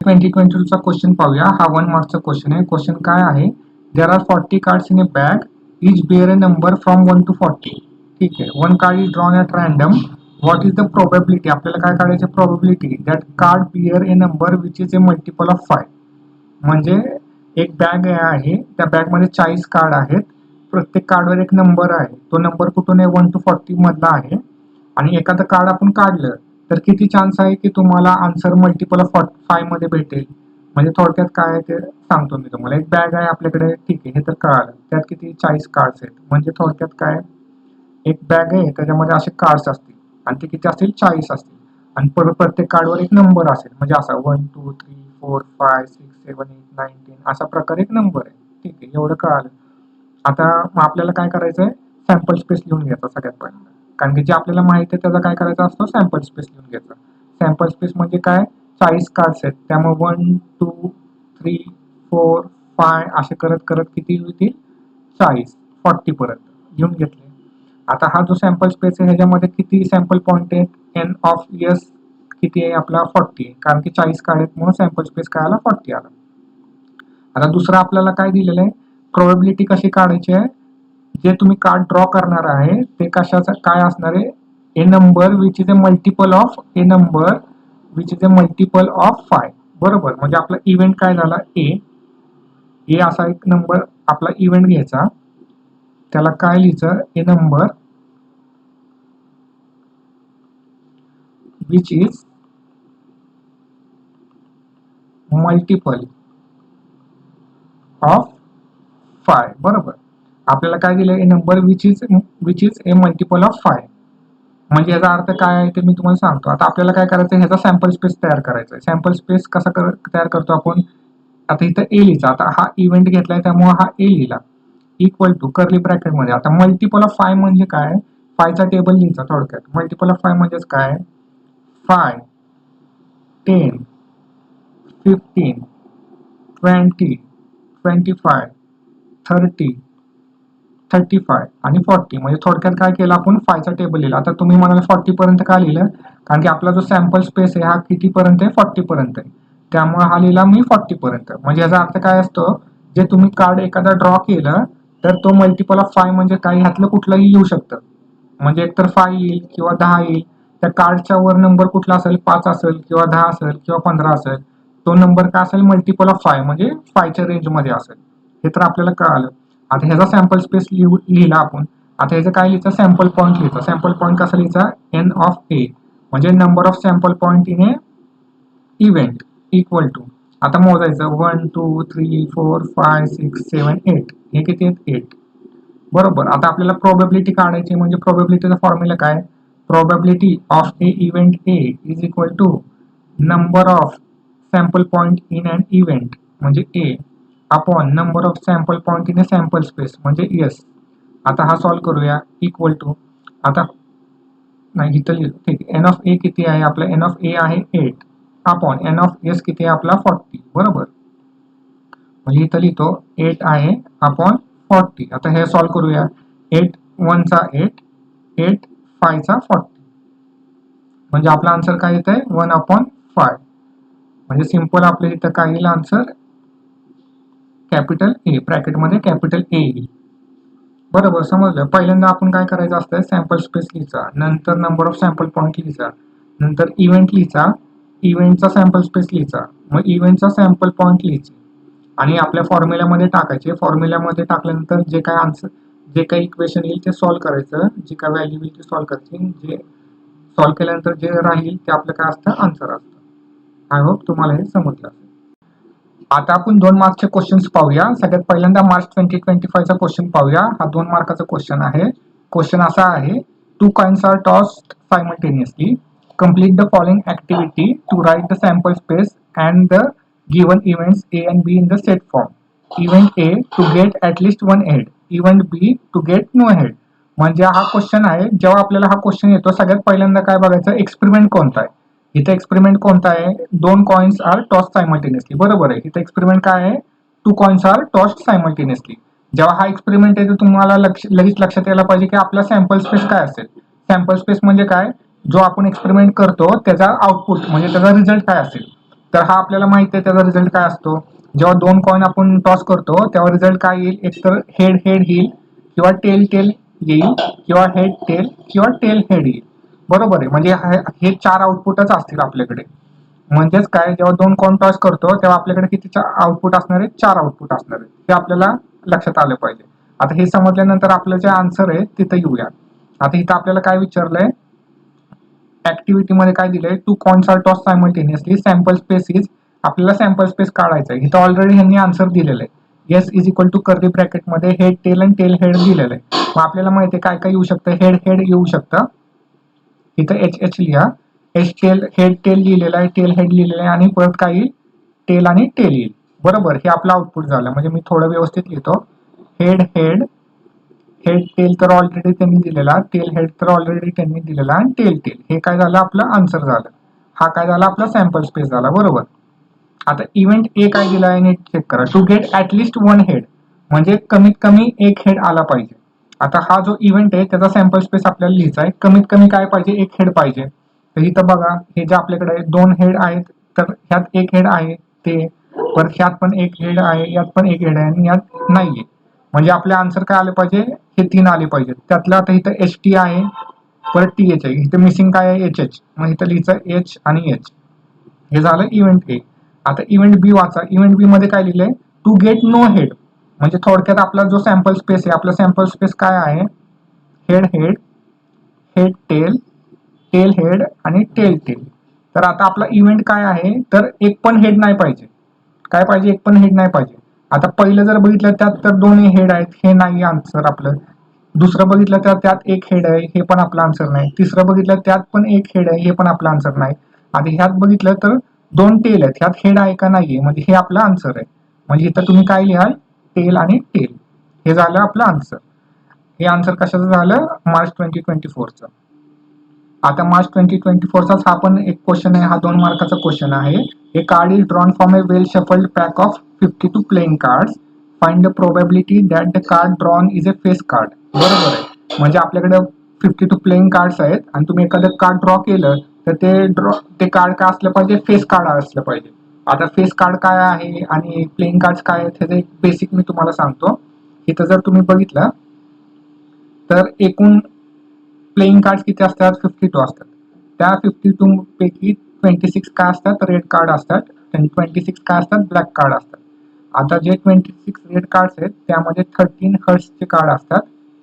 2022चा क्वेश्चन पाहूया. हा 1 मार्क्सचा क्वेश्चन आहे. क्वेश्चन काय आहे, there are 40 cards in a bag, each bear a number from 1 to 40. ठीक आहे, 1 card is drawn at random. What is the probability, आपल्याला काय काढायची, probability that card bear a number which is a multiple of 5. म्हणजे एक bag आहे, त्या बॅगमध्ये 40 कार्ड आहेत. प्रत्येक कार्डवर एक नंबर आहे. तो नंबर कुठून आहे, 1 to 40 मधला आहे. आणि एखादं कार्ड आपण काढलं तर किती चान्स आहे की तुम्हाला आन्सर मल्टिपल ऑफ 5 मध्ये भेटेल. म्हणजे थोडक्यात काय आहे ते सांगतो मी तुम्हाला. एक बॅग आहे आपल्याकडे, ठीक आहे, हे तर कळालं. त्यात किती 40 कार्ड्स आहेत. म्हणजे थोडक्यात काय, एक बॅग आहे त्याच्यामध्ये असे कार्ड्स असतील आणि ते किती असतील, 40 असतील. आणि प्रत्येक कार्डवर एक नंबर असेल, म्हणजे असा 1 2 3 4 5 6 7 8 9 10 अशा प्रकारे एक नंबर आहे. ठीक आहे, एवढं कळालं. आता आपल्याला काय करायचंय, सॅम्पल स्पेस लिहून घ्यायचा सगळ्यात पहिल्यांदा. कारण की जे आपल्याला माहिती आहे त्याचा काय करायचा असतो, सॅम्पल स्पेस लिहून घ्यायचा. सॅम्पल स्पेस म्हणजे काय, 40 कार्ड्स आहेत त्यामुळे 1 2 3 4 5 असे करत करत किती होतील, 40 40 परत घेऊन घेतले. आता हा जो सॅम्पल स्पेस आहे ह्याच्यामध्ये किती सॅम्पल पॉईंट आहेत, एन ऑफ एस किती आहे आपला 40 आहे. कारण की 40 कार्ड आहेत म्हणून सॅम्पल स्पेस काय आला, 40 आला. आता दुसरं आपल्याला काय दिलेलं आहे, प्रोबॅबिलिटी कशी काढायची आहे, जे तुम्ही कार्ड ड्रॉ करणार आहे ते कशाचं काय असणार आहे, a number which is a multiple of a number which is a multiple of 5. बरोबर, म्हणजे आपला इव्हेंट काय झाला, ए असा एक नंबर आपला इव्हेंट घ्यायचा, त्याला काय लिहायचं, a number which is multiple of 5. बरोबर, आपल्याला काय दिलं, a number which is a multiple of 5. म्हणजे याचा अर्थ काय आहे ते मी तुम्हाला सांगतो. आता आपल्याला काय करायचं, ह्याचा सॅम्पल स्पेस तयार करायचा आहे. सॅम्पल स्पेस कसा तयार करतो आपण, आता इथं ए लिहिचा, आता हा इव्हेंट घेतलाय त्यामुळे हा ए लिहिला, इक्वल टू कर्ली ब्रॅकेट मध्ये. आता मल्टिपल ऑफ 5 म्हणजे काय, 5चा टेबल लिहायचा थोडक्यात. मल्टिपल ऑफ 5 म्हणजेच काय, 5 10 15 20 25 30 35 आणि 40. म्हणजे थोडक्यात काय केलं आपण 5चा टेबल लिहिला. आता तुम्ही म्हणाल 40 पर्यंत का लिहिलं, कारण की आपला जो सॅम्पल स्पेस आहे हा कितीपर्यंत आहे, 40 पर्यंत आहे. त्यामुळे हा लिहिला मी 40 पर्यंत. म्हणजे याचा अर्थ काय असतो, जे तुम्ही कार्ड एखादा ड्रॉ केलं तर तो मल्टिपल ऑफ 5 म्हणजे काही ह्यातलं कुठलंही येऊ शकतं. म्हणजे एकतर 5 येईल किंवा 10 येईल. त्या कार्डच्या वर नंबर कुठला असेल, 5 असेल किंवा 10 असेल किंवा 15 असेल, तो नंबर काय असेल, मल्टिपल ऑफ 5 म्हणजे 5च्या रेंजमध्ये असेल. हे तर आपल्याला कळालं. आता ह्याचा सॅम्पल स्पेस लिहिला आपण. आता ह्याचं काय लिहायचं, सॅम्पल पॉईंट लिहायचं. सॅम्पल पॉईंट कसं लिहायचा, एन ऑफ ए म्हणजे number of sample point in a event equal to, आता मोजायचं 1 2 3 4 5 6 7 8. हे किती आहेत, 8. बरोबर. आता आपल्याला प्रोबॅबिलिटी काढायची. म्हणजे प्रोबॅबिलिटीचा फॉर्म्युला काय, probability of a event A is equal to number of sample point in an event म्हणजे A upon number of sample point in a sample space म्हणजे एस. आता हा सॉल्व्ह करूया. इक्वल टू, आता नाही इथं लिहिलं, ठीक आहे. एन ऑफ ए किती आहे आपला, एन ऑफ ए आहे 8 अपॉन एन ऑफ एस किती आहे आपला 40. बरोबर. म्हणजे इथं लिहितो 8 आहे अपॉन 40. आता हे सॉल्व्ह करूया. 8 1 चा 8, 8 5 चा 40. म्हणजे आपला आन्सर काय येत आहे, 1 अपॉन 5. म्हणजे सिंपल आपल्या इथं काय येईल आन्सर, कॅपिटल ए, ब्रॅकेटमध्ये कॅपिटल ए येईल. बरोबर, समजलं. पहिल्यांदा आपण काय करायचं असतं, सॅम्पल स्पेस लिहायचा, नंतर नंबर ऑफ सॅम्पल पॉईंट लिहायचा, नंतर इव्हेंट लिहायचा, इव्हेंटचा सॅम्पल स्पेस लिहायचा, मग इव्हेंटचा सॅम्पल पॉईंट लिहायचे आणि आपल्या फॉर्म्युल्यामध्ये टाकायचे. फॉर्म्युल्यामध्ये टाकल्यानंतर जे काय आन्सर, जे काही इक्वेशन येईल ते सॉल्व्ह करायचं, जे काय व्हॅल्यू येईल ते सॉल्व्ह करायची. जे सॉल्व्ह केल्यानंतर जे राहील ते आपलं काय असतं, आन्सर असतं. आय होप तुम्हाला हे समजलं. आता आपण 2 मार्कचे क्वेश्चन्स पाहूया. सगळ्यात पहिल्यांदा मार्च 2025 चा क्वेश्चन पाहूया. हा 2 मार्काचा क्वेश्चन आहे. क्वेश्चन असा आहे, 2 coins are tossed simultaneously. Complete the following activity to write the sample space and the given events A and B in the set form. Event A to get at least one head. Event B to get no head. म्हणजे हा question आहे. जेव्हा आपल्याला हा question येतो, सगळ्यात पहिल्यांदा काय बघायचं, एक्सपेरिमेंट कोणता आहे. इथे एक्सपेरिमेंट कोणता आहे, 2 कॉइन्स आर टॉस सायमल्टेनियसली. बरोबर आहे. इथे एक्सपेरिमेंट काय आहे, 2 कॉइन्स आर टॉस्ड सायमल्टेनियसली. जेव्हा हा एक्सपेरिमेंट आहे तुम्हाला लगेच लक्षात यायला पाहिजे की आपला सॅम्पल स्पेस काय असेल. सॅम्पल स्पेस म्हणजे काय, जो आपण एक्सपेरिमेंट करतो त्याचा आउटपुट म्हणजे त्याचा रिझल्ट काय असेल. तर हा आपल्याला माहिती आहे त्याचा रिझल्ट काय असतो. जेव्हा 2 कॉइन आपण टॉस करतो तेव्हा रिझल्ट काय येईल, एकतर हेड हेड येईल किंवा टेल टेल येईल किंवा हेड टेल किंवा टेल हेड येईल. बरोबर आहे. म्हणजे हे 4 आउटपुटच असतील आपल्याकडे. म्हणजेच काय, जेव्हा 2 कॉइन टॉस करतो तेव्हा आपल्याकडे किती आउटपुट असणार आहे, 4 आउटपुट असणार आहे. हे आपल्याला लक्षात आलं पाहिजे. आता हे समजल्यानंतर आपलं जे आन्सर आहे तिथं येऊया. आता इथं आपल्याला काय विचारलंय, ऍक्टिव्हिटी मध्ये काय दिलंय, 2 coins are toss simultaneously, sample space is, आपल्याला सॅम्पल स्पेस काढायचं आहे. इथं ऑलरेडी ह्यांनी आन्सर दिलेलं आहे. S is equal to curly bracket मध्ये हेड टेल आणि टेल हेड दिलेलं आहे. मग आपल्याला माहिती आहे काय काय येऊ शकतं, हेड हेड येऊ शकतं. इथं एच एच लिहा, एच टेल हेड टेल लिहिलेलं आहे, टेल हेड लिहिलेलं आहे आणि परत काय येईल, टेल आणि टेल येईल. बरोबर, हे आपलं आउटपुट झालं. म्हणजे मी थोडं व्यवस्थित लिहितो, हेड हेड, हेड टेल तर ऑलरेडी त्यांनी दिलेला, टेल हेड तर ऑलरेडी त्यांनी दिलेला आणि टेल टेल, हे काय झालं आपलं आन्सर झालं. हा काय झाला आपला सॅम्पल स्पेस झाला. बरोबर. आता इव्हेंट ए काय दिला आहे नीट चेक करा, to get at least one head म्हणजे कमीत कमी एक हेड आला पाहिजे. आता हा जो इव्हेंट आहे त्याचा सॅम्पल स्पेस आपल्याला लिहायचा आहे. कमीत कमी काय पाहिजे, एक हेड पाहिजे. तर इथं बघा, हे जे आपल्याकडे 2 हेड आहेत, तर ह्यात एक हेड आहे ते, परत ह्यात पण एक हेड आहे, यात पण एक हेड आहे आणि यात नाहीये. म्हणजे आपले आन्सर काय आले पाहिजे, हे 3 आले पाहिजेत. त्यातलं आता इथं एच टी आहे, परत टी एच आहे, इथं मिसिंग काय आहे, एच एच. मग इथं लिहायचं एच आणि एच. हे झालं इव्हेंट ए. आता इव्हेंट बी वाचा. इव्हेंट बी मध्ये काय लिहिलंय, टू गेट नो हेड. म्हणजे थोडक्यात आपला जो सॅम्पल स्पेस आहे, आपला सॅम्पल स्पेस काय आहे, head head, head tail, tail head आणि टेल टेल. तर आता आपला इव्हेंट काय आहे, तर एक पण हेड नाही पाहिजे. काय पाहिजे, एक पण हेड नाही पाहिजे. आता पहिलं जर बघितलं त्यात तर 2 हेड आहेत, हे नाही आन्सर आपलं. दुसरं बघितलं तर त्यात एक हेड आहे, हे पण आपलं आन्सर नाही. तिसरं बघितलं त्यात पण एक हेड आहे, हे पण आपलं आन्सर नाही. आणि ह्यात बघितलं तर 2 टेल आहेत, ह्यात हेड आहे का नाहीये, म्हणजे हे आपलं आन्सर आहे. म्हणजे इथं तुम्ही काय लिहाल, टेल आणि टेल. हे झालं आपलं आन्सर. हे आन्सर कशाचं झालं, मार्च 2024चं. आता मार्च 2024चाच हा पण एक क्वेश्चन आहे. हा 2 मार्काचा क्वेश्चन आहे. A card is drawn from a well shuffled pack of 52 playing cards. Find the probability that the card drawn is a face card. बरोबर आहे. म्हणजे आपल्याकडे 52 प्लेइंग कार्ड्स आहेत आणि तुम्ही एखादं कार्ड ड्रॉ केलं तर ते कार्ड काय असलं पाहिजे, फेस कार्ड असलं पाहिजे. आता फेस कार्ड काय आहे आणि प्लेइंग कार्ड काय आहेत ह्याचं एक बेसिक मी तुम्हाला सांगतो. इथं जर तुम्ही बघितलं तर एकूण प्लेइंग कार्ड किती असतात, 52 असतात. त्या 52 पैकी 26 काय असतात, रेड कार्ड असतात आणि 26 काय असतात, ब्लॅक कार्ड असतात. आता जे 26 रेड कार्ड्स आहेत त्यामध्ये 13 हर्ट्सचे कार्ड असतात,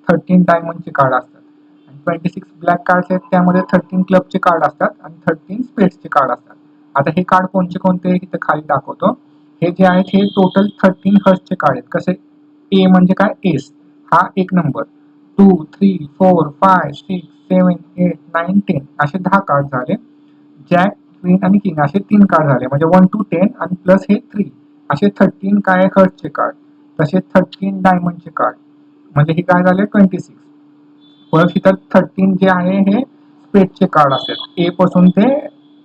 13 डायमंडचे कार्ड असतात आणि 26 ब्लॅक कार्ड्स आहेत त्यामध्ये 13 क्लबचे कार्ड असतात आणि 13 स्पेड्सचे कार्ड असतात. आता हे कार्ड कोणते कोणते इथं खाली दाखवतो. हे जे आहेत हे टोटल 13 हर्ट्सचे कार्ड आहेत. कसे, ए म्हणजे काय, एस हा एक नंबर, 2, 3, 4, 5, 6, 7, 8, 9, 10 असे 10 कार्ड झाले. जॅक, क्वीन आणि किंग असे 3 कार्ड झाले, म्हणजे 1 to 10 आणि प्लस हे 3 असे 13 काय हर्ट्सचे कार्ड. तसे 13 डायमंडचे कार्ड म्हणजे हे काय झाले 26. परत इथं 13 जे आहे हे स्पेडचे कार्ड असतात, ए पासून ते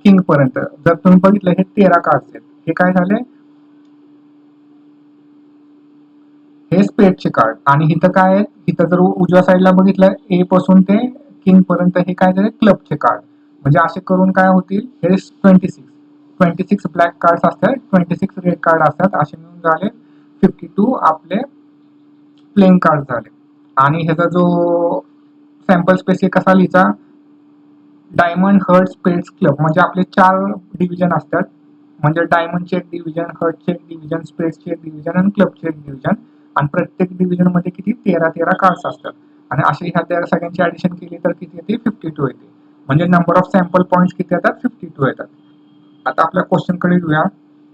किंग पर्यंत. जर तुम्ही बघितलं हे 13 कार्ड आहेत. हे काय झाले, हे स्पेडचे कार्ड. आणि इथं काय आहे, इथं जर उजव्या साईडला बघितलं ए पासून ते किंग पर्यंत हे काय झाले, क्लबचे कार्ड. म्हणजे असे करून काय होतील, हे 26 ब्लॅक कार्ड असतात, 26 रेड कार्ड असतात, असे मिळून झाले 52 आपले प्लेइंग कार्ड झाले. आणि ह्याचा जो सॅम्पल स्पेस कसा लिहायचा, डायमंड, हर्ट, स्पेड्स, क्लब म्हणजे आपले 4 डिव्हिजन असतात. म्हणजे डायमंडचे एक डिव्हिजन, हर्टचे एक डिव्हिजन, स्पेड्सचे एक डिव्हिजन आणि क्लबचे एक डिव्हिजन. आणि प्रत्येक डिव्हिजन मध्ये किती 13 कार्ड्स असतात. आणि असे ह्या त्या सगळ्यांची ऍडिशन केली तर किती येते, 52 येते. म्हणजे नंबर ऑफ सॅम्पल पॉईंट्स किती येतात, 52 येतात. आता आपल्या क्वेश्चन कडे येऊया.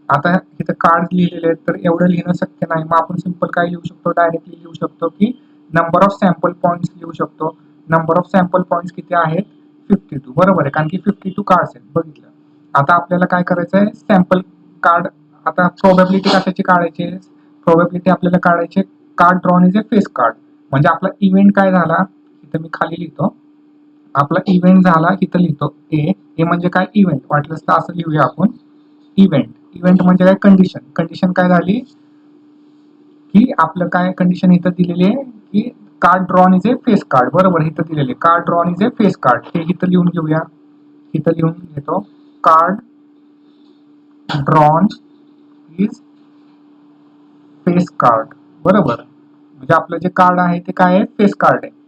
आता इथं कार्ड लिहिलेले आहेत तर एवढं लिहिणं शक्य नाही. मग आपण सिंपल काय लिहू शकतो, डायरेक्टली लिहू शकतो की नंबर ऑफ सॅम्पल पॉईंट्स लिहू शकतो. नंबर ऑफ सॅम्पल पॉईंट्स किती आहेत, 52. बरोबर आहे, कारण की 52 कार्ड्स आहेत. बघितलं. आता आपल्याला काय करायचं आहे, सॅम्पल कार्ड. आता प्रोबॅबिलिटी कशाची काढायची, प्रोबॅबिलिटी आपल्याला काढायची card drawn is a face card. म्हणजे आपला इव्हेंट काय झाला, इथं मी खाली लिहितो. आपला इव्हेंट झाला, इथं लिहितो ए. ए म्हणजे काय, इव्हेंट. वाटलंच तर असं लिहूया आपण, इव्हेंट. इव्हेंट म्हणजे काय, कंडिशन. कंडिशन काय झाली की आपलं काय कंडिशन इथं दिलेली आहे की card drawn is a face card. बरोबर, इथं दिलेले card drawn is a face card. हे इथं लिहून घेऊया. इथं लिहून घेतो, card drawn is face card. बरोबर, म्हणजे आपलं जे कार्ड आहे ते काय आहे, फेस कार्ड आहे.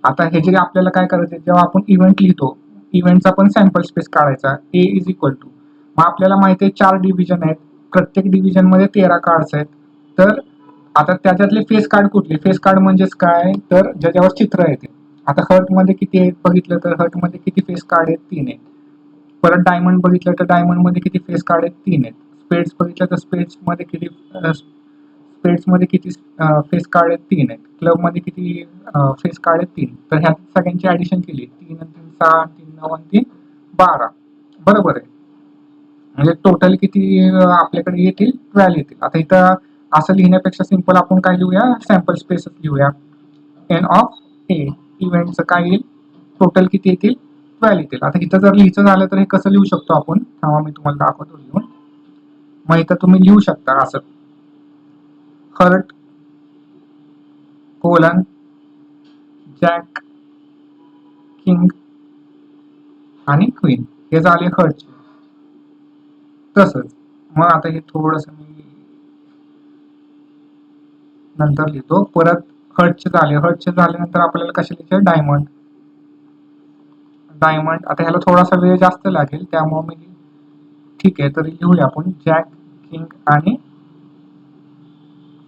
आता हे जे आपल्याला काय करायचं, जेव्हा आपण इव्हेंट लिहितो, इव्हेंटचा पण सॅम्पल स्पेस काढायचा, ए इज इक्वल टू. मग आपल्याला माहिती आहे 4 डिव्हिजन आहेत, प्रत्येक डिव्हिजन मध्ये 13 कार्ड्स आहेत. तर आता त्याच्यातले फेस कार्ड कुठले, फेस कार्ड म्हणजेच काय, तर ज्याच्यावर चित्र येते. आता हर्ट मध्ये किती आहेत बघितलं तर हर्ट मध्ये किती फेस कार्ड आहेत, 3 आहेत. परत डायमंड बघितलं तर डायमंड मध्ये किती फेस कार्ड आहेत, 3 आहेत. स्पेड्स बघितलं तर स्पेड्स मध्ये किती फेस कार्ड आहेत, 3 आहेत. क्लब मध्ये किती फेस कार्ड आहेत, 3. तर ह्या सगळ्यांची ऍडिशन केली, 3 आणि 3 6, 3 9 आणि 3 12. बरोबर आहे, म्हणजे टोटल किती आपल्याकडे येतील, 12 येतील. आता इथं असं लिहिण्यापेक्षा सिंपल आपण काय लिहूया, सॅम्पल स्पेस लिहूया. एन ऑफ ए, इव्हेंटचं काय येईल, टोटल किती येतील, 12 येतील. आता इथं जर लिहायचं झालं तर हे कसं लिहू शकतो आपण, तेव्हा मी तुम्हाला दाखवतो लिहून. मग इथं तुम्ही लिहू शकता असं, हर्ट कोलन जॅक, किंग आणि क्वीन, हे झाले हर्टचे. तसंच मग आता हे थोडस मी नंतर लिहितो. परत हर्टचे झाले, हर्टचे झाल्यानंतर आपल्याला कसे लिहायचे, डायमंड. डायमंड आता ह्याला थोडासा वेळ जास्त लागेल त्यामुळे मी, ठीक आहे तरी लिहूया आपण, जॅक, किंग आणि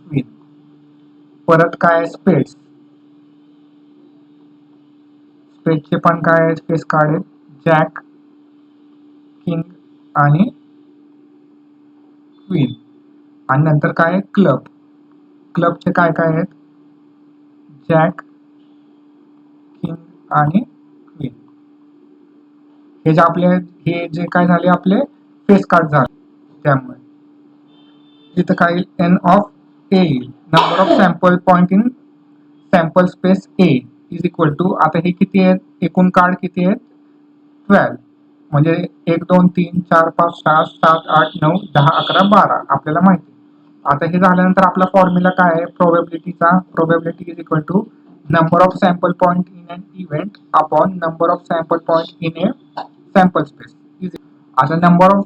क्वीन. परत काय, स्पेड्स. स्पेडचे पण काय स्पेस कार्ड आहेत, जॅक, किंग आणि क्वीन. आणि नंतर काय, क्लब. क्लबचे काय काय आहेत, जॅक, किंग आणि क्वीन. हे जे आपले, हे जे काय झाले आपले फेस कार्ड झाले. त्यामुळे इथं काय येईल, एन ऑफ ए येईल, number of sample point in sample space A is equal to. आता हे किती आहेत, एकूण कार्ड किती आहेत, 12. म्हणजे 1 2 3 4 5 6 7 8 9 10 11 12 आपल्याला माहिती. आता हे झाल्यानंतर आपला फॉर्म्युला काय आहे प्रोबॅबिलिटीचा, probability is equal to number of sample point in an event upon number of sample point in a sample space. आता number of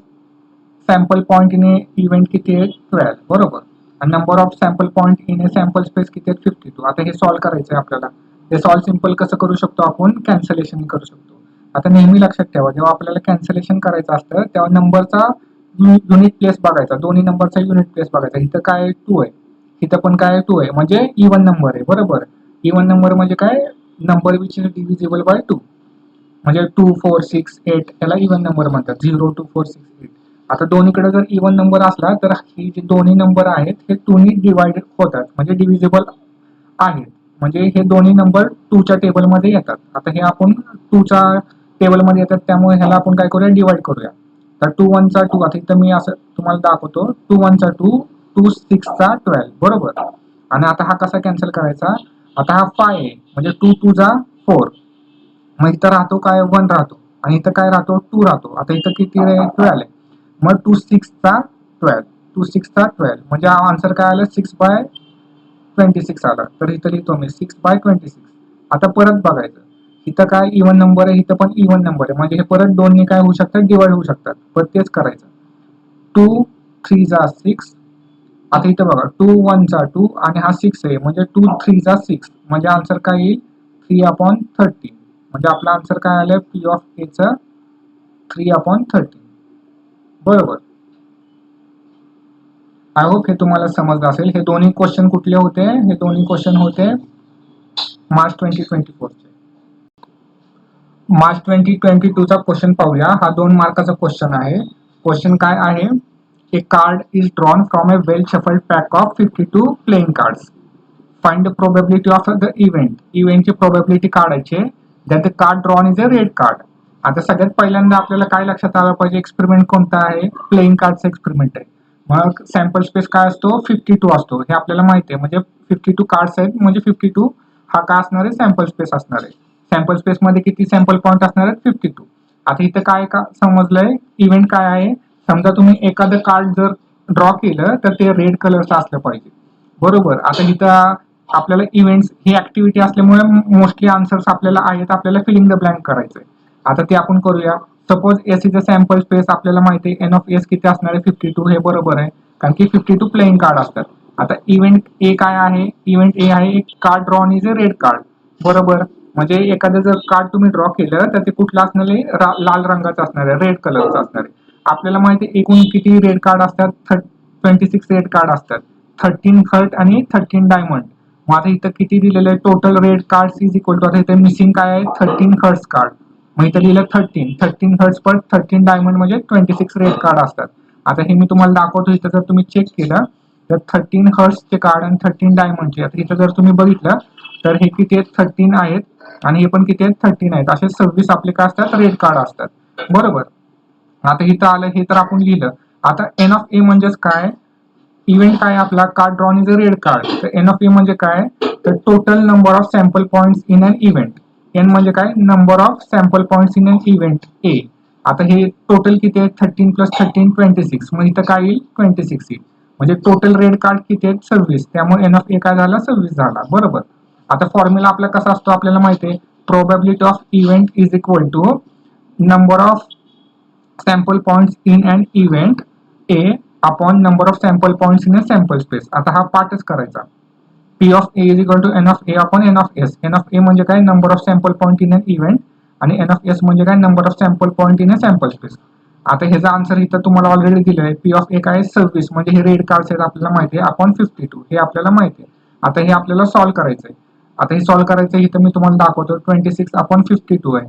sample point in a event किती आहे 12 बरोबर, आणि number of sample point in a sample space किती आहे 52. आता हे solve करायचं आहे आपल्याला. हे सॉल्व्ह सिंपल कसं करू शकतो आपण, कॅन्सलेशन करू शकतो. आता नेहमी लक्षात ठेवा जेव्हा आपल्याला कॅन्सलेशन करायचं असतं तेव्हा नंबरचा युनिट प्लेस बघायचा, दोन्ही नंबरचा युनिट प्लेस बघायचा. इथं काय 2 आहे, इथं पण काय 2 आहे, म्हणजे इव्हन नंबर आहे बरोबर. इव्हन नंबर म्हणजे काय, number which is divisible by 2, म्हणजे 2 4 6 8 याला इव्हन नंबर म्हणतात, 0 2 4 6 8. आता दोन्हीकडे जर इव्हन नंबर असला तर ही जे दोन्ही नंबर आहेत हे 2 नी डिवाइड होतात, म्हणजे डिव्हिजिबल आहेत, म्हणजे हे दोन्ही नंबर 2 च्या टेबलमध्ये येतात. आता हे आपण 2 च्या टेबलमध्ये येतात त्यामुळे ह्याला आपण काय करूया, डिवाइड करूया. तर 2 1 चा 2, आता इथं मी असं तुम्हाला दाखवतो, 2 1 चा 2, 2 6 चा 12 बरोबर. आणि आता हा कसा कॅन्सल करायचा, आता हा 5 आहे म्हणजे 2 2 जा 4, मग इथं राहतो काय 1 राहतो, आणि इथं काय राहतो 2 राहतो. आता इथं किती आहे 12 आहे, मग 2 6 चा 12, 2 6 चा 12 म्हणजे आन्सर काय आलं 6/26 आला. तर इथं लिहितो मी 6/26. आता परत बघायचं, इथं काय इव्हन नंबर आहे, इथं पण इव्हन नंबर आहे, म्हणजे हे परत दोन्ही काय होऊ शकतात, डिवाइड होऊ शकतात. पण तेच करायचं, 2 3 जा 6. आता इथं बघा 2 1 चा 2 आणि हा 6 आहे म्हणजे 2 3 जा 6, म्हणजे आन्सर काय येईल 3/13. म्हणजे आपला आन्सर काय आलं पी ऑफ ए चं 3/13 बरोबर. आय होप हे तुम्हाला समजलं असेल. हे दोन्ही क्वेश्चन कुठले होते, हे दोन्ही क्वेश्चन होते मार्च 2024 चे. मार्च 2022 चा क्वेश्चन पाहूया. हा 2 मार्काचा क्वेश्चन आहे. क्वेश्चन काय आहे, a card is drawn from a well shuffled pack of 52 playing cards. Find the probability of the event. इव्हेंटची प्रोबॅबिलिटी काढायची, that the card drawn is a red card. आता सगळ्यात पहिल्यांदा आपल्याला काय लक्षात आलं पाहिजे, एक्सपेरिमेंट कोणता आहे, प्लेइंग कार्डचा एक्सपेरिमेंट आहे. मग सॅम्पल स्पेस काय असतो 52 असतो, हे आपल्याला माहिती आहे. म्हणजे 52 कार्ड्स आहेत म्हणजे 52 हा काय असणार आहे, सॅम्पल स्पेस असणार आहे. सॅम्पल स्पेस मध्ये किती सॅम्पल पॉईंट असणार आहेत 52. आता इथं काय का समजलंय, इव्हेंट काय आहे, समजा तुम्ही एखादं कार्ड जर ड्रॉ केलं तर ते रेड कलरचं असलं पाहिजे बरोबर. आता इथं आपल्याला इव्हेंट्स ही ऍक्टिव्हिटी असल्यामुळे मोस्टली आन्सर्स आपल्याला आहेत, आपल्याला फिलिंग द ब्लँक करायचंय. आता ते आपण करूया. Suppose S is a sample space, आपल्याला माहिती आहे एन ऑफ एस किती असणार आहे 52, हे बरोबर आहे कारण की 52 प्लेइंग कार्ड असतात. आता इव्हेंट ए काय आहे, इव्हेंट ए आहे एक card drawn is a red card बरोबर. म्हणजे एखादं जर कार्ड तुम्ही ड्रॉ केलं तर ते कुठलं असणार आहे, लाल रंगाचं असणार आहे, रेड कलरचं असणार आहे. आपल्याला माहिती आहे एकूण किती रेड कार्ड असतात, 26 रेड कार्ड असतात, 13 हर्ट आणि 13 डायमंड. मग आता इथं किती दिलेलं आहे, total red card is equal to, आता इथे मिसिंग काय आहे 13 हर्ट्स कार्ड, मग इथं लिहिलं 13 हर्ट्स पर 13 डायमंड म्हणजे 26 रेड कार्ड असतात. आता हे मी तुम्हाला दाखवतो, इथं जर तुम्ही चेक केलं तर 13 हर्ट्सचे कार्ड आणि 13 डायमंडचे, आता इथं जर तुम्ही बघितलं तर हे किती आहेत 13 आहेत आणि हे पण किती आहेत 13 आहेत, असे 26 आपले काय असतात रेड कार्ड असतात बरोबर. आता इथं आलं हे तर आपण लिहिलं. आता एन ऑफ ए म्हणजेच काय, इव्हेंट काय आपला card drawn is a red card, तर एन ऑफ ए म्हणजे काय, तर total number of sample points in an event. N म्हणजे काय, number of sample points in an event A. आता हे टोटल किती आहे 13 + 13 26, मग इथं काय येईल 26 येईल, म्हणजे टोटल रेड कार्ड किती आहेत 26, त्यामुळे एन ऑफ ए काय झाला 26 झाला बरोबर. आता फॉर्म्युला आपला कसा असतो आपल्याला माहिती आहे, probability of event is equal to number of sample points in an event A upon number of sample points in a sample space. आता हा पार्टच करायचा, P of A is equal to N of A upon N of S. N of A म्हणजे काय, number of sample point in an event, आणि N of S म्हणजे काय, number of sample point in a sample space. आता ह्याचा answer इथं तुम्हाला already दिलं आहे, पी ऑफ ए काय 26 म्हणजे हे रेड कार्ड्स आहेत आपल्याला माहिती आहे, अपॉन 52 हे आपल्याला माहिती आहे. आता हे आपल्याला सॉल्व्ह करायचं आहे. आता हे सॉल्व्ह करायचं इथं मी तुम्हाला दाखवतो, 26/52 आहे.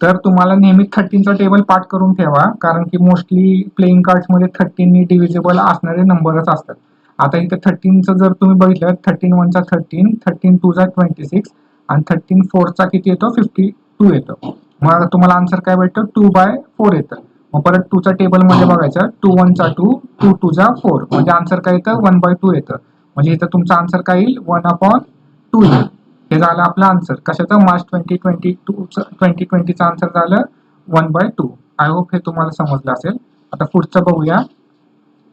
तर तुम्हाला नेहमी 13चा टेबल पाठ करून ठेवा, कारण की मोस्टली प्लेइंग कार्ड्समध्ये 13 डिव्हिजिबल असणारे नंबरच असतात. आता इथं 13चं जर तुम्ही बघितलं, 13 1 चा 13, 13 2 चा 26 आणि 13 4 चा किती येतो 52 येतो. मग तुम्हाला आन्सर काय भेटतं 2/4 येतं. मग परत 2चा टेबल मध्ये बघायचं, 2 1 चा 2, 2 2 चा 4, म्हणजे आन्सर काय येतं 1/2 येतं. म्हणजे इथं तुमचा आन्सर काय येईल 1/2 येईल. हे झालं आपलं आन्सर कशाचं, मार्च 2020चा आन्सर झालं 1/2. आय होप हे तुम्हाला समजलं असेल. आता पुढचं बघूया,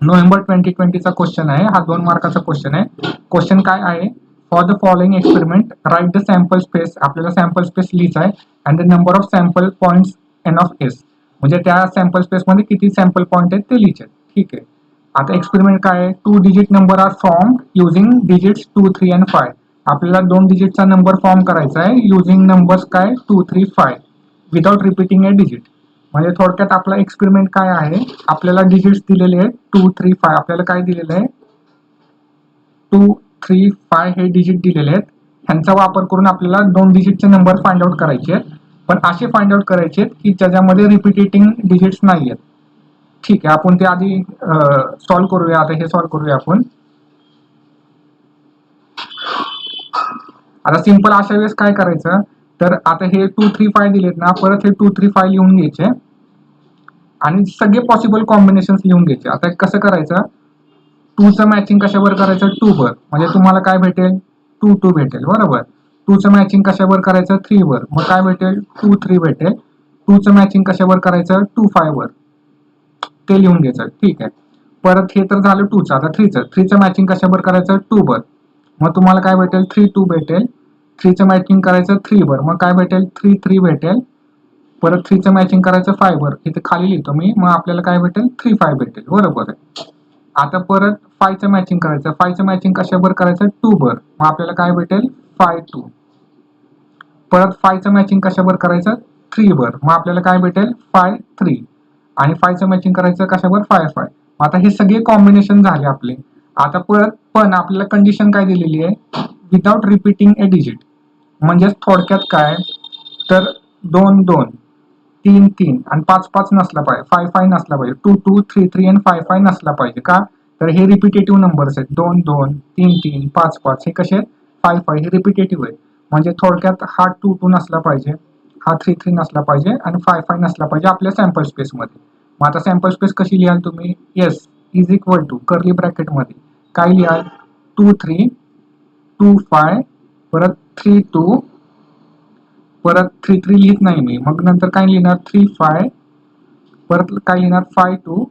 नोव्हेंबर 2020चा क्वेश्चन आहे हा, 2 मार्काचा क्वेश्चन आहे. क्वेश्चन काय आहे, for the following experiment write the sample space, आपल्याला सॅम्पल स्पेस लिहायचं आहे, and the number of sample points n of S, म्हणजे त्या सॅम्पल स्पेसमध्ये किती सॅम्पल पॉईंट आहेत ते लिहायचे. ठीक आहे. आता एक्सपेरिमेंट काय आहे, 2 digit number are form using digits 2, 3 and 5. आपल्याला 2 डिजिटचा नंबर फॉर्म करायचा आहे युझिंग नंबर्स काय 2, 3, 5 विदाउट रिपीटिंग ए डिजिट. म्हणजे थोडक्यात आपला एक्सपेरिमेंट काय आहे, आपल्याला डिजिट्स दिलेले आहेत 2, 3, 5. आपल्याला काय दिलेलं आहे, 2, 3, 5 हे डिजिट दिलेले आहेत. ह्यांचा वापर करून आपल्याला 2 डिजिटचे नंबर फाइंड आउट करायचे आहेत, पण असे फाइंड आउट करायचे आहेत की ज्याच्यामध्ये रिपीटिंग डिजिट्स नाही आहेत. ठीक आहे, आपण ते आधी सॉल्व्ह करूया. आता हे सॉल्व्ह करूया आपण. आता सिंपल अशा वेळेस काय करायचं, तर आता हे 2, 3, 5 दिलेत ना, परत हे 2, 3, 5 लिहून घ्यायचे आणि सगळे पॉसिबल कॉम्बिनेशन लिहून घ्यायचे. आता कसं करायचं, 2 चं मॅचिंग कशावर करायचं 2 वर, म्हणजे तुम्हाला काय भेटेल 2, 2 भेटेल, बरोबर. 2 चं मॅचिंग कशावर करायचं 3 वर, मग काय भेटेल 2, 3 भेटेल. 2 चं मॅचिंग कशावर करायचं 2, 5 वर, ते लिहून घ्यायचं. ठीक आहे. परत हे तर झालं 2 चं. आता 3 चं मॅचिंग कशावर करायचं 2 वर, मग तुम्हाला काय भेटेल 3, 2 भेटेल. 3 चं मॅचिंग करायचं 3 वर, मग काय भेटेल 3, 3 भेटेल. परत 3 चं मॅचिंग करायचं 5 वर, इथे खाली लिहितो मी, मग आपल्याला काय भेटेल 3, 5 भेटेल, बरोबर आहे. आता परत 5 चं मॅचिंग करायचं, 5 चं मॅचिंग कशावर करायचं 2 वर, मग आपल्याला काय भेटेल 5, 2. परत 5 चं मॅचिंग कशावर करायचं 3 वर, मग आपल्याला काय भेटेल 5, 3. आणि 5 चं मॅचिंग करायचं कशावर 5, 5. आता हे सगळे कॉम्बिनेशन झाले आपले. आता परत पण आपल्याला कंडिशन काय दिलेली आहे, विदाउट रिपीटिंग ए डिजिट. म्हणजेच थोडक्यात काय, तर 2, 2, 3, 3 आणि 5, 5 नसला पाहिजे, 5, 5 नसला पाहिजे. 2, 2, 3, 3 आणि 5, 5 नसला पाहिजे. का, तर हे रिपिटेटिव्ह नंबर्स आहेत. 2, 2, 3, 3, 5, 5 हे कसे 5, 5 हे रिपिटेटिव्ह आहे. म्हणजे थोडक्यात हा 2, 2 नसला पाहिजे, हा 3, 3 नसला पाहिजे आणि 5, 5 नसला पाहिजे आपल्या सॅम्पल स्पेसमध्ये. मग आता सॅम्पल स्पेस कशी लिहाल तुम्ही, S is equal to curly ब्रॅकेटमध्ये काय लिहाल 2, 3, 2, 5 परत 3, 2 परत 3, 3 लिहित नाही मी, मग नंतर काय लिहिणार 3, 5 परत काय लिहिणार 5, 2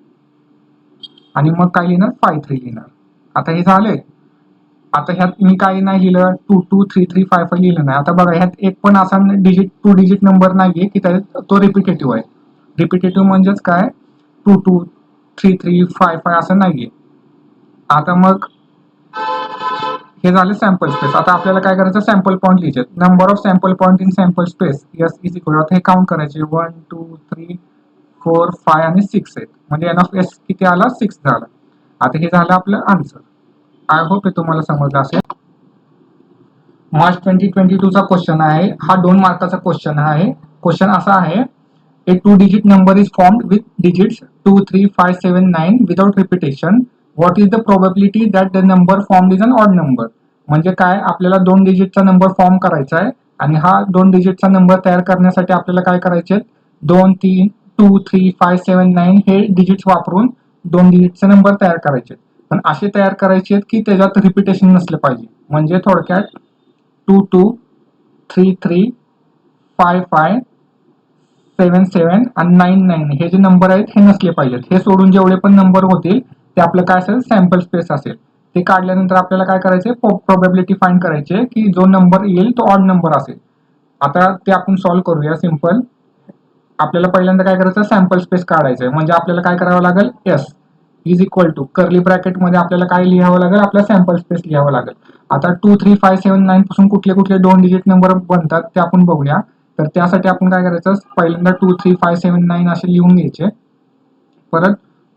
आणि मग काय लिहिणार 5, 3 लिहिणार. आता हे झाले. आता ह्यात मी काही नाही लिहिलं, 2, 2, 3, 3, 5, 5 लिहिलं नाही. आता बघा ह्यात एक पण असा डिजिट 2 डिजिट नंबर नाहीये की त्यात तो रिपिटेटिव्ह आहे. रिपिटेटिव्ह म्हणजेच काय 2, 2, 3, 3, 5, 5 असं नाहीये. आता मग हे झाले सॅम्पल स्पेस. आता आपल्याला काय करायचं सॅम्पल पॉईंट लिहायचे. Number of sample point in sample space S is equal, आता हे काउंट करायचे 1, 2, 3, 4, 5 आणि 6 आहेत. म्हणजे एन ऑफ एस किती आला 6 झाला. आता हे झालं आपलं आन्सर. आय होप हे तुम्हाला समजलं असेल. मार्च 2022 चा क्वेश्चन आहे हा, 2 मार्काचा क्वेश्चन आहे. क्वेश्चन असा आहे, a 2 digit number is formed with digits 2, 3, 5, 7, 9 without repetition. What is the probability that the number formed is an odd number. म्हणजे काय, आपल्याला 2 डिजिटचा नंबर फॉर्म करायचा आहे आणि हा 2 डिजिटचा नंबर तयार करण्यासाठी आपल्याला काय करायचे 2, 3, 2, 3, 5, 7, 9 हे डिजिट्स वापरून 2 डिजिटचे नंबर तयार करायचे. पण असे तयार करायचे की त्याच्यात रिपिटेशन नसले पाहिजे. म्हणजे थोडक्यात 2, 2, 3, 3, 5, 5, 7, 7 आणि 9, 9 हे जे नंबर आहेत हे नसले पाहिजेत. हे सोडून जेवढे पण नंबर होतील ते आपलं काय असेल सॅम्पल स्पेस असेल. ते काढल्यानंतर आपल्याला काय करायचे प्रोबॅबिलिटी फाइंड करायचे की जो नंबर येईल तो ऑड नंबर असेल. आता ते आपण सॉल्व्ह करूया सिंपल. आपल्याला पहिल्यांदा काय करायचं सॅम्पल स्पेस काढायचं, म्हणजे आपल्याला काय करावं लागेल S is equal to curly ब्रॅकेटमध्ये आपल्याला काय लिहावं लागेल आपला सॅम्पल स्पेस लिहावं लागेल. आता 2, 3, 5, 7, 9 पासून कुठले कुठले 2 डिजिट नंबर बनतात ते आपण बघूया. तर त्यासाठी आपण काय करायचं पहिल्यांदा 2, 3, 5, 7, 9 असे लिहून घ्यायचे. परत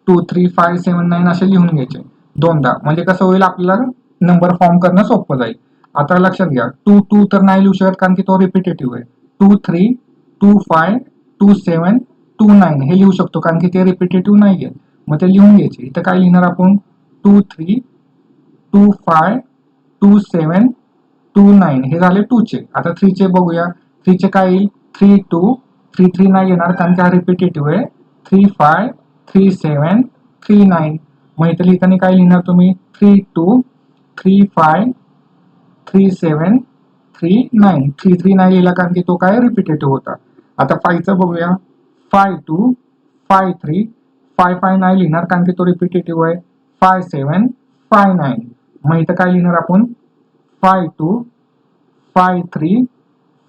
2, 3, 5, 7, 9 असे लिहून घ्यायचे दोनदा, म्हणजे कसं होईल आपल्याला नंबर फॉर्म करणं सोपं जाईल. आता लक्षात घ्या 2, 2 तर नाही लिहू शकत कारण की तो रिपिटेटिव्ह आहे. 2, 3, 2, 5, 2, 7, 2, 9 हे लिहू शकतो कारण की ते रिपिटेटिव्ह नाहीये. मग ते लिहून घ्यायचे. इथं काय लिहिणार आपण 2, 3, 2, 5, 2, 7, 2, 9 हे झाले 2 चे. आता 3 चे बघूया. 3 चे काय येईल 3, 2, 3, 3 नाही येणार कारण की हा रिपिटेटिव्ह आहे. 3, 5, 3, 7, 3, 9. मग इथं लिहिताना काय लिहिणार तुम्ही 3, 2, 3, 5, 3, 7, 3, 9. 3, 3 नाही लिहिला कारण की तो काय रिपिटेटिव्ह होता. आता 5 चं बघूया 5, 2, 5, 3, 5 नाही लिहिणार कारण की तो रिपिटेटिव्ह आहे. 5 7 5 9. मग इथं काय लिहिणार आपण 5 2 5 3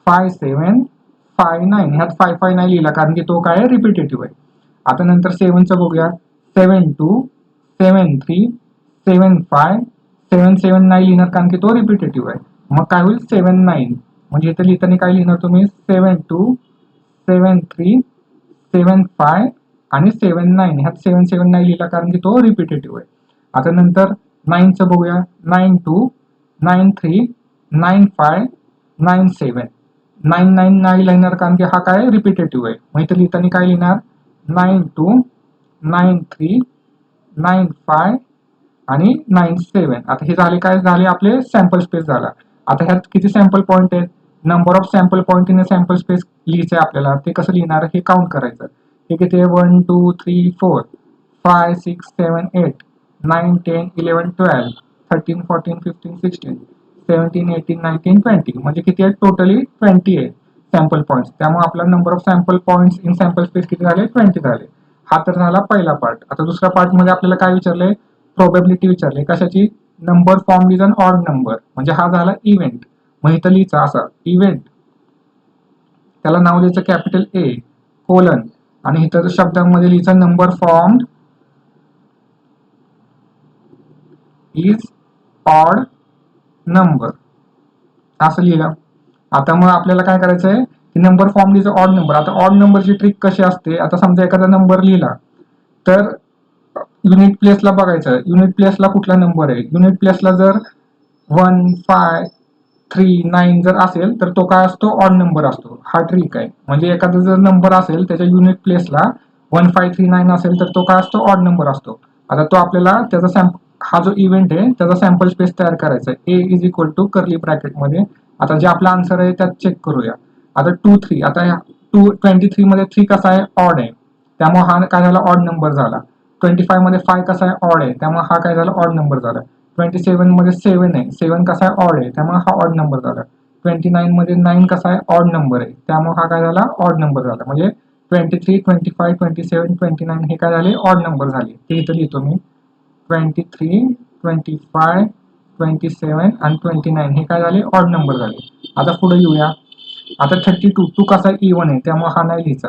5 7 5 9. ह्यात 5 नाही लिहिला कारण की तो काय रिपिटेटिव्ह आहे. आता नंतर 7चं बघूया 7 2 7 3 7 5 7 7 नाही लिहिणार कारण की तो रिपिटेटिव्ह आहे. मग काय होईल 7 9. म्हणजे इथं लिहिताना काय लिहिणार तुम्ही 7 2 7 3 7 5 आणि 7 9. ह्यात 7 7 नाही लिहिला कारण की तो रिपिटेटिव्ह आहे. आता नंतर 9चं बघूया 9 2 9 3 9 5 9 7. 9 9 नाही लिहिणार कारण की हा काय रिपिटेटिव्ह आहे. मग इथं लिहिताना काय लिहिणार 9 2 9 3 9 5 आणि 9 7. आता हे झाले काय झाले आपले सॅम्पल स्पेस झाला. आता ह्यात किती सॅम्पल पॉईंट आहेत number of sample point in a sample space लिहायचं आहे आपल्याला. ते कसं लिहिणार हे काउंट करायचं. हे किती आहे 1 2 3 4 5 6 7 8 9 10 11 12 13 14 15 16 17 18 19 20. म्हणजे किती आहे टोटली 20 आहे सॅम्पल पॉईंट्स. त्यामुळे आपला number of sample points in sample space किती झाले 20 झाले. हा तर झाला पहिला पार्ट. आता दुसऱ्या पार्ट मध्ये आपल्याला काय विचारलंय प्रोबॅबिलिटी विचारले. कशाची number form is an odd number. म्हणजे हा झाला इव्हेंट. मग इथं लिहायचा असा इव्हेंट त्याला नाव द्यायचं कॅपिटल ए कोलन आणि इथं शब्दांमध्ये लिहायचं number form is odd number असं लिहिलं. आता मग आपल्याला काय करायचं आहे की number form is odd number. आता ऑड नंबरची ट्रिक कशी असते. आता समजा एखादा नंबर लिहिला तर युनिट प्लेसला बघायचं युनिट प्लेसला कुठला नंबर आहे. युनिट प्लेसला जर 1 5 3 9 जर असेल तर तो काय असतो ऑड नंबर असतो. हा ट्रिक आहे. म्हणजे एखादा जर नंबर असेल त्याच्या युनिट प्लेसला 1 5 3 9 असेल तर तो काय असतो ऑड नंबर असतो. आता तो आपल्याला त्याचा हा जो इव्हेंट आहे त्याचा सॅम्पल स्पेस तयार करायचा आहे. ए इज इक्वल टू कर्ली ब्रॅकेटमध्ये. आता जे आपला आन्सर आहे त्यात चेक करूया. आता 2 3 आता 23 मध्ये 3 कसा आहे ऑड आहे त्यामुळे हा काय झाला ऑड नंबर झाला. 25 मध्ये 5 कसा आहे ऑड आहे त्यामुळे हा काय झाला ऑड नंबर झाला. 27 मध्ये 7 आहे 7 कसा आहे ऑड आहे त्यामुळे हा ऑड नंबर झाला. 29 मध्ये 9 कसा आहे ऑड नंबर आहे त्यामुळे हा काय झाला ऑड नंबर झाला. म्हणजे 23 25 27 29 हे काय झाले ऑड नंबर झाले. ते इथं लिहितो मी 23 25 27 आणि 29 हे काय झाले ऑड नंबर झाले. आता पुढे येऊया. आता 32 टू कसा इव्हन आहे त्यामुळे हा नाही लिहायचा.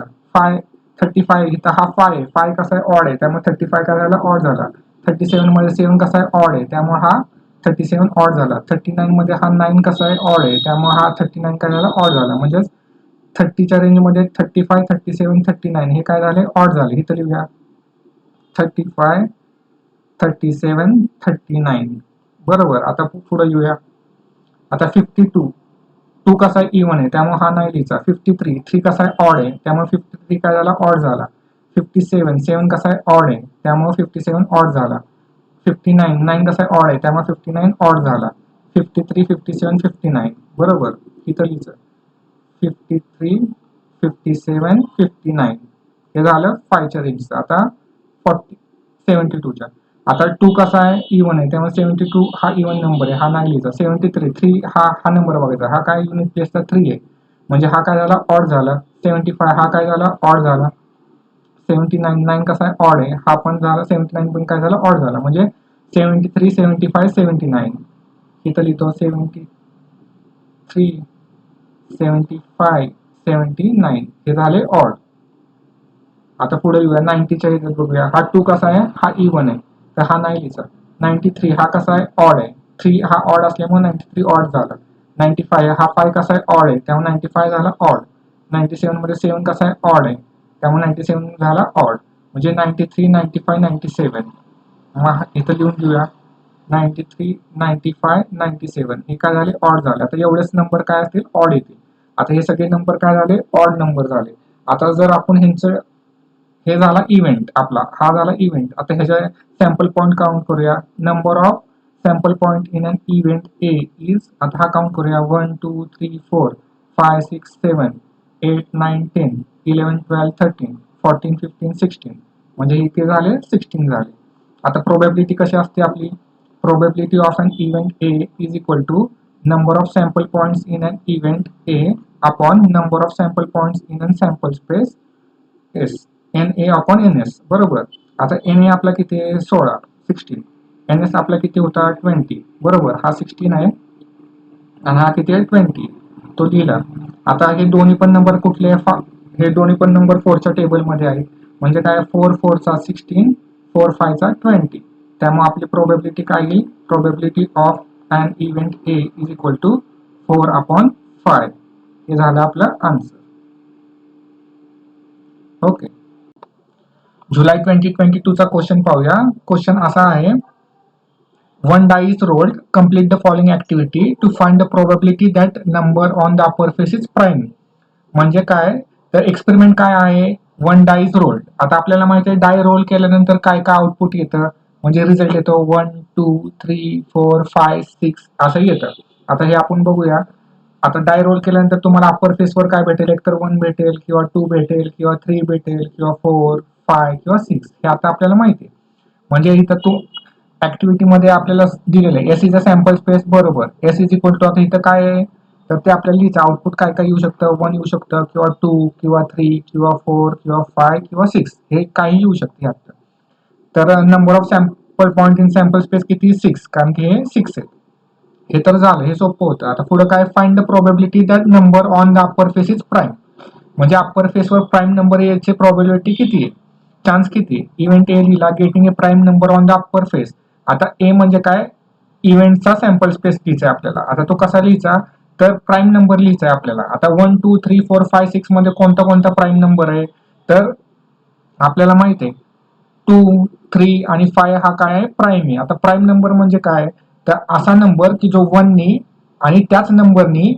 35 इथं हा 5 आहे 5 कसा आहे ऑड आहे त्यामुळे 35 काय झाला ऑड झाला. 37 मध्ये 7 कसा आहे ऑड आहे त्यामुळे हा 37 ऑड झाला. 39 मध्ये हा 9 कसा आहे ऑड आहे त्यामुळे हा 39 काय झाला ऑड झाला. म्हणजे 30च्या रेंजमध्ये 35 37 39 हे काय झाले ऑड झाले. इथं लिहूया 35 37 39 बरोबर. आता पुढे येऊया. आता 52 टू कसा आहे इव्हन आहे त्यामुळे हा नाही लिहायचा. 53 3 कसा आहे ऑड आहे त्यामुळे 53 काय झाला ऑड झाला. 57 7 कसा आहे ऑड आहे त्यामुळे 57 ऑड झाला. 59 9 कसा आहे ऑड आहे त्यामुळे 59 ऑड झाला. 53 57 59 बरोबर. इथं लिहायचं 53 57 59 हे झालं 5च्या रेंजचं. आता 72च्या आता 2 कसा आहे इव्हन आहे त्यामुळे 72 हा इव्हन नंबर आहे हा नाही लिहायचा. 73 3 हा नंबर बघायचा हा काय युनिट प्लेसला 3 आहे म्हणजे हा काय झाला ऑड झाला. 75 हा काय झाला ऑड झाला. 79 9 कसा आहे ऑड आहे हा पण झाला. 79 पण काय झाला ऑड झाला. म्हणजे 73 75 79 इथं लिहितो 73 75 79 हे झाले ऑड. आता पुढे येऊया 90च्या इथे बघूया. हा 2 कसा आहे हा इव्हन आहे तर हा नाही लिहायचा. 93 हा कसा आहे ऑड आहे 3 हा ऑड असल्यामुळे 93 ऑड झाला. 95 हा 5 कसा आहे ऑड आहे त्यामुळे 95 झाला ऑड. 97 मध्ये 7 कसा आहे ऑड आहे त्यामुळे 97 झाला ऑड. म्हणजे 93 95 97 मग इथं लिहून घेऊया 93 95 97 हे काय झाले ऑड झाले. आता एवढेच नंबर काय असतील ऑड येतील. आता हे सगळे नंबर काय झाले ऑड नंबर झाले. आता जर आपण ह्यांचं हे झाला इव्हेंट आपला हा झाला इव्हेंट. आता ह्याच्या सॅम्पल पॉईंट काउंट करूया. Number of sample point in an event A is आता हा काउंट करूया 1 2 3 4 5 6 7 8 9 10 11 12 13 14 15 16 म्हणजे इथे झाले 16 झाले. आता प्रोबॅबिलिटी कशी असते आपली probability of an event A is equal to number of sample points in an event A upon number of sample points in an sample space S n A upon n S बरोबर. आता N A आपला किती आहे 16 16, N S आपला किती होता 20, बरोबर. हा 16 आहे आणि हा किती आहे 20, तो लिहिला. आता हे दोन्ही पण नंबर कुठले आहे, हे दोन्ही पण नंबर 4च्या टेबलमध्ये आहे. म्हणजे काय 4 4 चा 16, 4 5 चा 20. त्यामुळे आपली प्रोबॅबिलिटी काय येईल, probability of an event A is equal to 4/5. हे झालं आपलं आन्सर. ओके. जुलै 2022 चा क्वेश्चन पाहूया. क्वेश्चन असा आहे, one die is rolled, complete the following activity to find the probability that number on the upper face is prime. म्हणजे काय, तर एक्सपेरिमेंट काय आहे, वन डाय इज रोल्ड. आता आपल्याला माहिती आहे डाय रोल केल्यानंतर काय काय आउटपुट येतं, म्हणजे रिझल्ट येतो 1 2 3 4 5 6 असं येतं. आता हे आपण बघूया. आता डाय रोल केल्यानंतर तुम्हाला अप्पर फेसवर काय भेटेल, एकतर 1 भेटेल किंवा 2 भेटेल किंवा 3 भेटेल किंवा 4 5 किंवा 6, हे आता आपल्याला माहिती आहे. म्हणजे इथं तू ऍक्टिव्हिटी मध्ये आपल्याला दिलेलं आहे S is a sample space, बरोबर. एस इज इक्वल टू, आता इथं काय आहे, तर ते आपल्याला लिहायचं आउटपुट काय काय येऊ शकतं, 1 येऊ शकतं किंवा 2 किंवा 3 किंवा 4 किंवा 5 किंवा 6, हे काही येऊ शकते यात. तर number of sample point in sample space किती 6, कारण की हे 6 आहे. हे तर झालं, हे सोपं होतं. आता पुढे काय, find the probability that number on the upper face is prime. म्हणजे अप्पर फेसवर प्राईम नंबर याची प्रोबॅबिलिटी किती आहे, चान्स किती आहे. इव्हेंट ए लिहिला, getting a prime number on the upper face. आता ए म्हणजे काय, इव्हेंटचा सॅम्पल स्पेस लिहायचा आहे आपल्याला. आता तो कसा लिहायचा, तर प्राईम नंबर लिहायचा आहे आपल्याला. आता 1 2 3 4 5 6 मध्ये कोणता कोणता प्राईम नंबर आहे, तर आपल्याला माहिती आहे 2 3 आणि 5 हा काय आहे, प्राईम आहे. आता प्राईम नंबर म्हणजे काय, तर असा नंबर की जो 1 नी आणि त्याच नंबरनी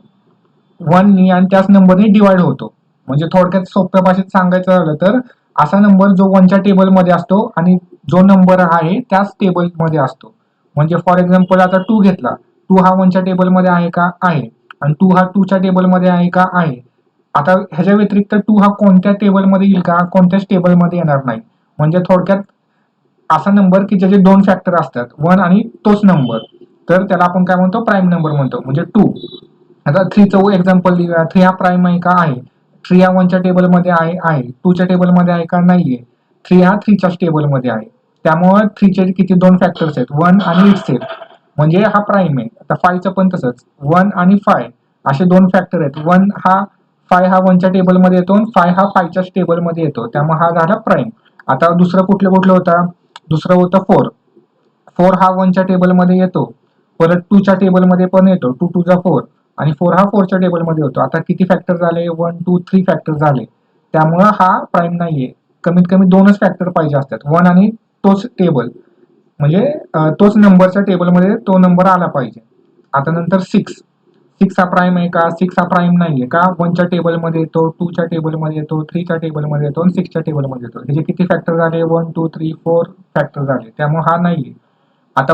1 नी आणि त्याच नंबरनी डिवाइड होतो. म्हणजे थोडक्यात सोप्या भाषेत सांगायचं झालं तर असा नंबर जो 1च्या टेबलमध्ये असतो आणि जो नंबर आहे त्याच टेबलमध्ये असतो. म्हणजे फॉर एक्झाम्पल आता 2 घेतला, 2 हा 1च्या टेबलमध्ये आहे का, आहे. आणि 2 हा 2च्या टेबलमध्ये आहे का, आहे. आता ह्याच्या व्यतिरिक्त 2 हा कोणत्या टेबलमध्ये येईल का, कोणत्याच टेबलमध्ये येणार नाही. म्हणजे थोडक्यात असा नंबर की ज्याचे 2 फॅक्टर असतात, 1 आणि तोच नंबर, तर त्याला आपण काय म्हणतो, प्राईम नंबर म्हणतो. म्हणजे 2. आता 3चं एक्झाम्पल लिहूया. 3 हा प्राईम आहे का, आहे. 3 हा 1च्या टेबलमध्ये आहे. 2च्या टेबलमध्ये आहे का, नाहीये. 3 हा 3च्याच टेबलमध्ये आहे. त्यामुळे 3चे किती 2 फॅक्टर्स आहेत, 1 आणि इट्स सेल्फ, म्हणजे हा प्राईम आहे. आता 5चं पण तसंच, 1 आणि 5 असे 2 फॅक्टर आहेत. 5 हा 1च्या टेबलमध्ये येतो आणि 5 हा 5च्याच टेबलमध्ये येतो. त्यामुळे हा झाला प्राईम. आता दुसरं कुठलं कुठलं होतं, दुसरं होतं 4. 4 हा 1च्या टेबलमध्ये येतो, परत 2च्या टेबलमध्ये पण येतो, 2 2 जा 4, आणि 4 हा 4च्या टेबलमध्ये होतो. आता किती फॅक्टर झाले, 1 2 3 फॅक्टर झाले. त्यामुळं हा प्राईम नाहीये. कमीत कमी 2च फॅक्टर पाहिजे असतात, 1 आणि तोच टेबल, म्हणजे तोच नंबरच्या टेबलमध्ये तो नंबर आला पाहिजे. आता नंतर 6. 6 हा प्राईम आहे का, 6 हा प्राईम नाहीये का, 1च्या टेबलमध्ये येतो, 2च्या टेबलमध्ये येतो, 3च्या टेबलमध्ये येतो आणि 6च्या टेबलमध्ये येतो. ह्याचे किती फॅक्टर झाले, 1 2 3 4 फॅक्टर झाले. त्यामुळे हा नाहीये. आता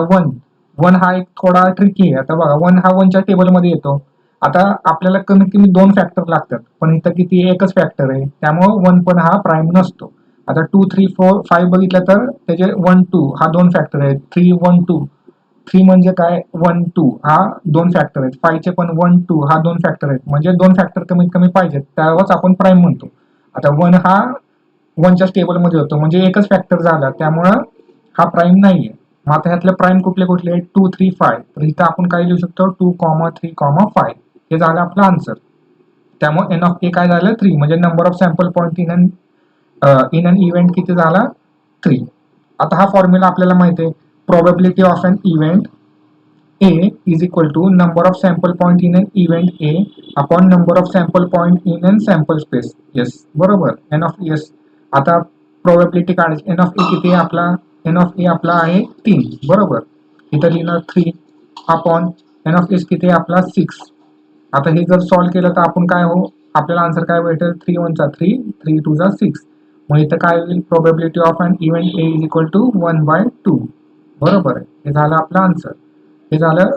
1 हा एक थोडा ट्रिकी आहे. आता बघा 1 हा 1च्या टेबलमध्ये येतो. आता आपल्याला कमीत कमी 2 फॅक्टर लागतात, पण इथं किती, एकच फॅक्टर आहे. त्यामुळे 1 पण हा प्राईम नसतो. आता 2 3 4 5 बघितलं तर त्याचे 1 2 हा 2 फॅक्टर आहेत. 3 1 2, 3 म्हणजे काय 1 2 हा 2 फॅक्टर आहेत. 5 चे पण 1 2 हा 2 फॅक्टर आहेत. म्हणजे 2 फॅक्टर कमीत कमी पाहिजेत, त्यावरच आपण प्राईम म्हणतो. आता 1 हा 1च्याच टेबलमध्ये होतो, म्हणजे एकच फॅक्टर झाला, त्यामुळं हा प्राईम नाहीये. मग आता ह्यातले प्राईम कुठले कुठले, 2 3 5. तर इथं आपण काय लिहू शकतो, 2 3 5. हे झालं आपलं आन्सर. त्यामुळे एन ऑफ ए काय झालं 3, म्हणजे number of sample point in an event किती झाला 3. आता हा फॉर्म्युला आपल्याला माहिती आहे, probability of an event A is equal to number of sample point in an event A upon number of sample point in an sample space. Yes, बरोबर. N of S. आता probability काढायची, N of A किती आहे आपला, N of ए आपला आहे 3, बरोबर. इथं लिहिणार 3 अपॉन एन ऑफ एस किती आहे आपला 6. आता हे जर सॉल्व्ह केलं तर आपण काय हो, आपल्याला आन्सर काय भेटेल, 3 1 चा 3, 3 2 जा 6. मग इथं काय होईल, probability of an event A is equal to 1/2, बरोबर आहे. हे झालं आपलं आन्सर. हे झालं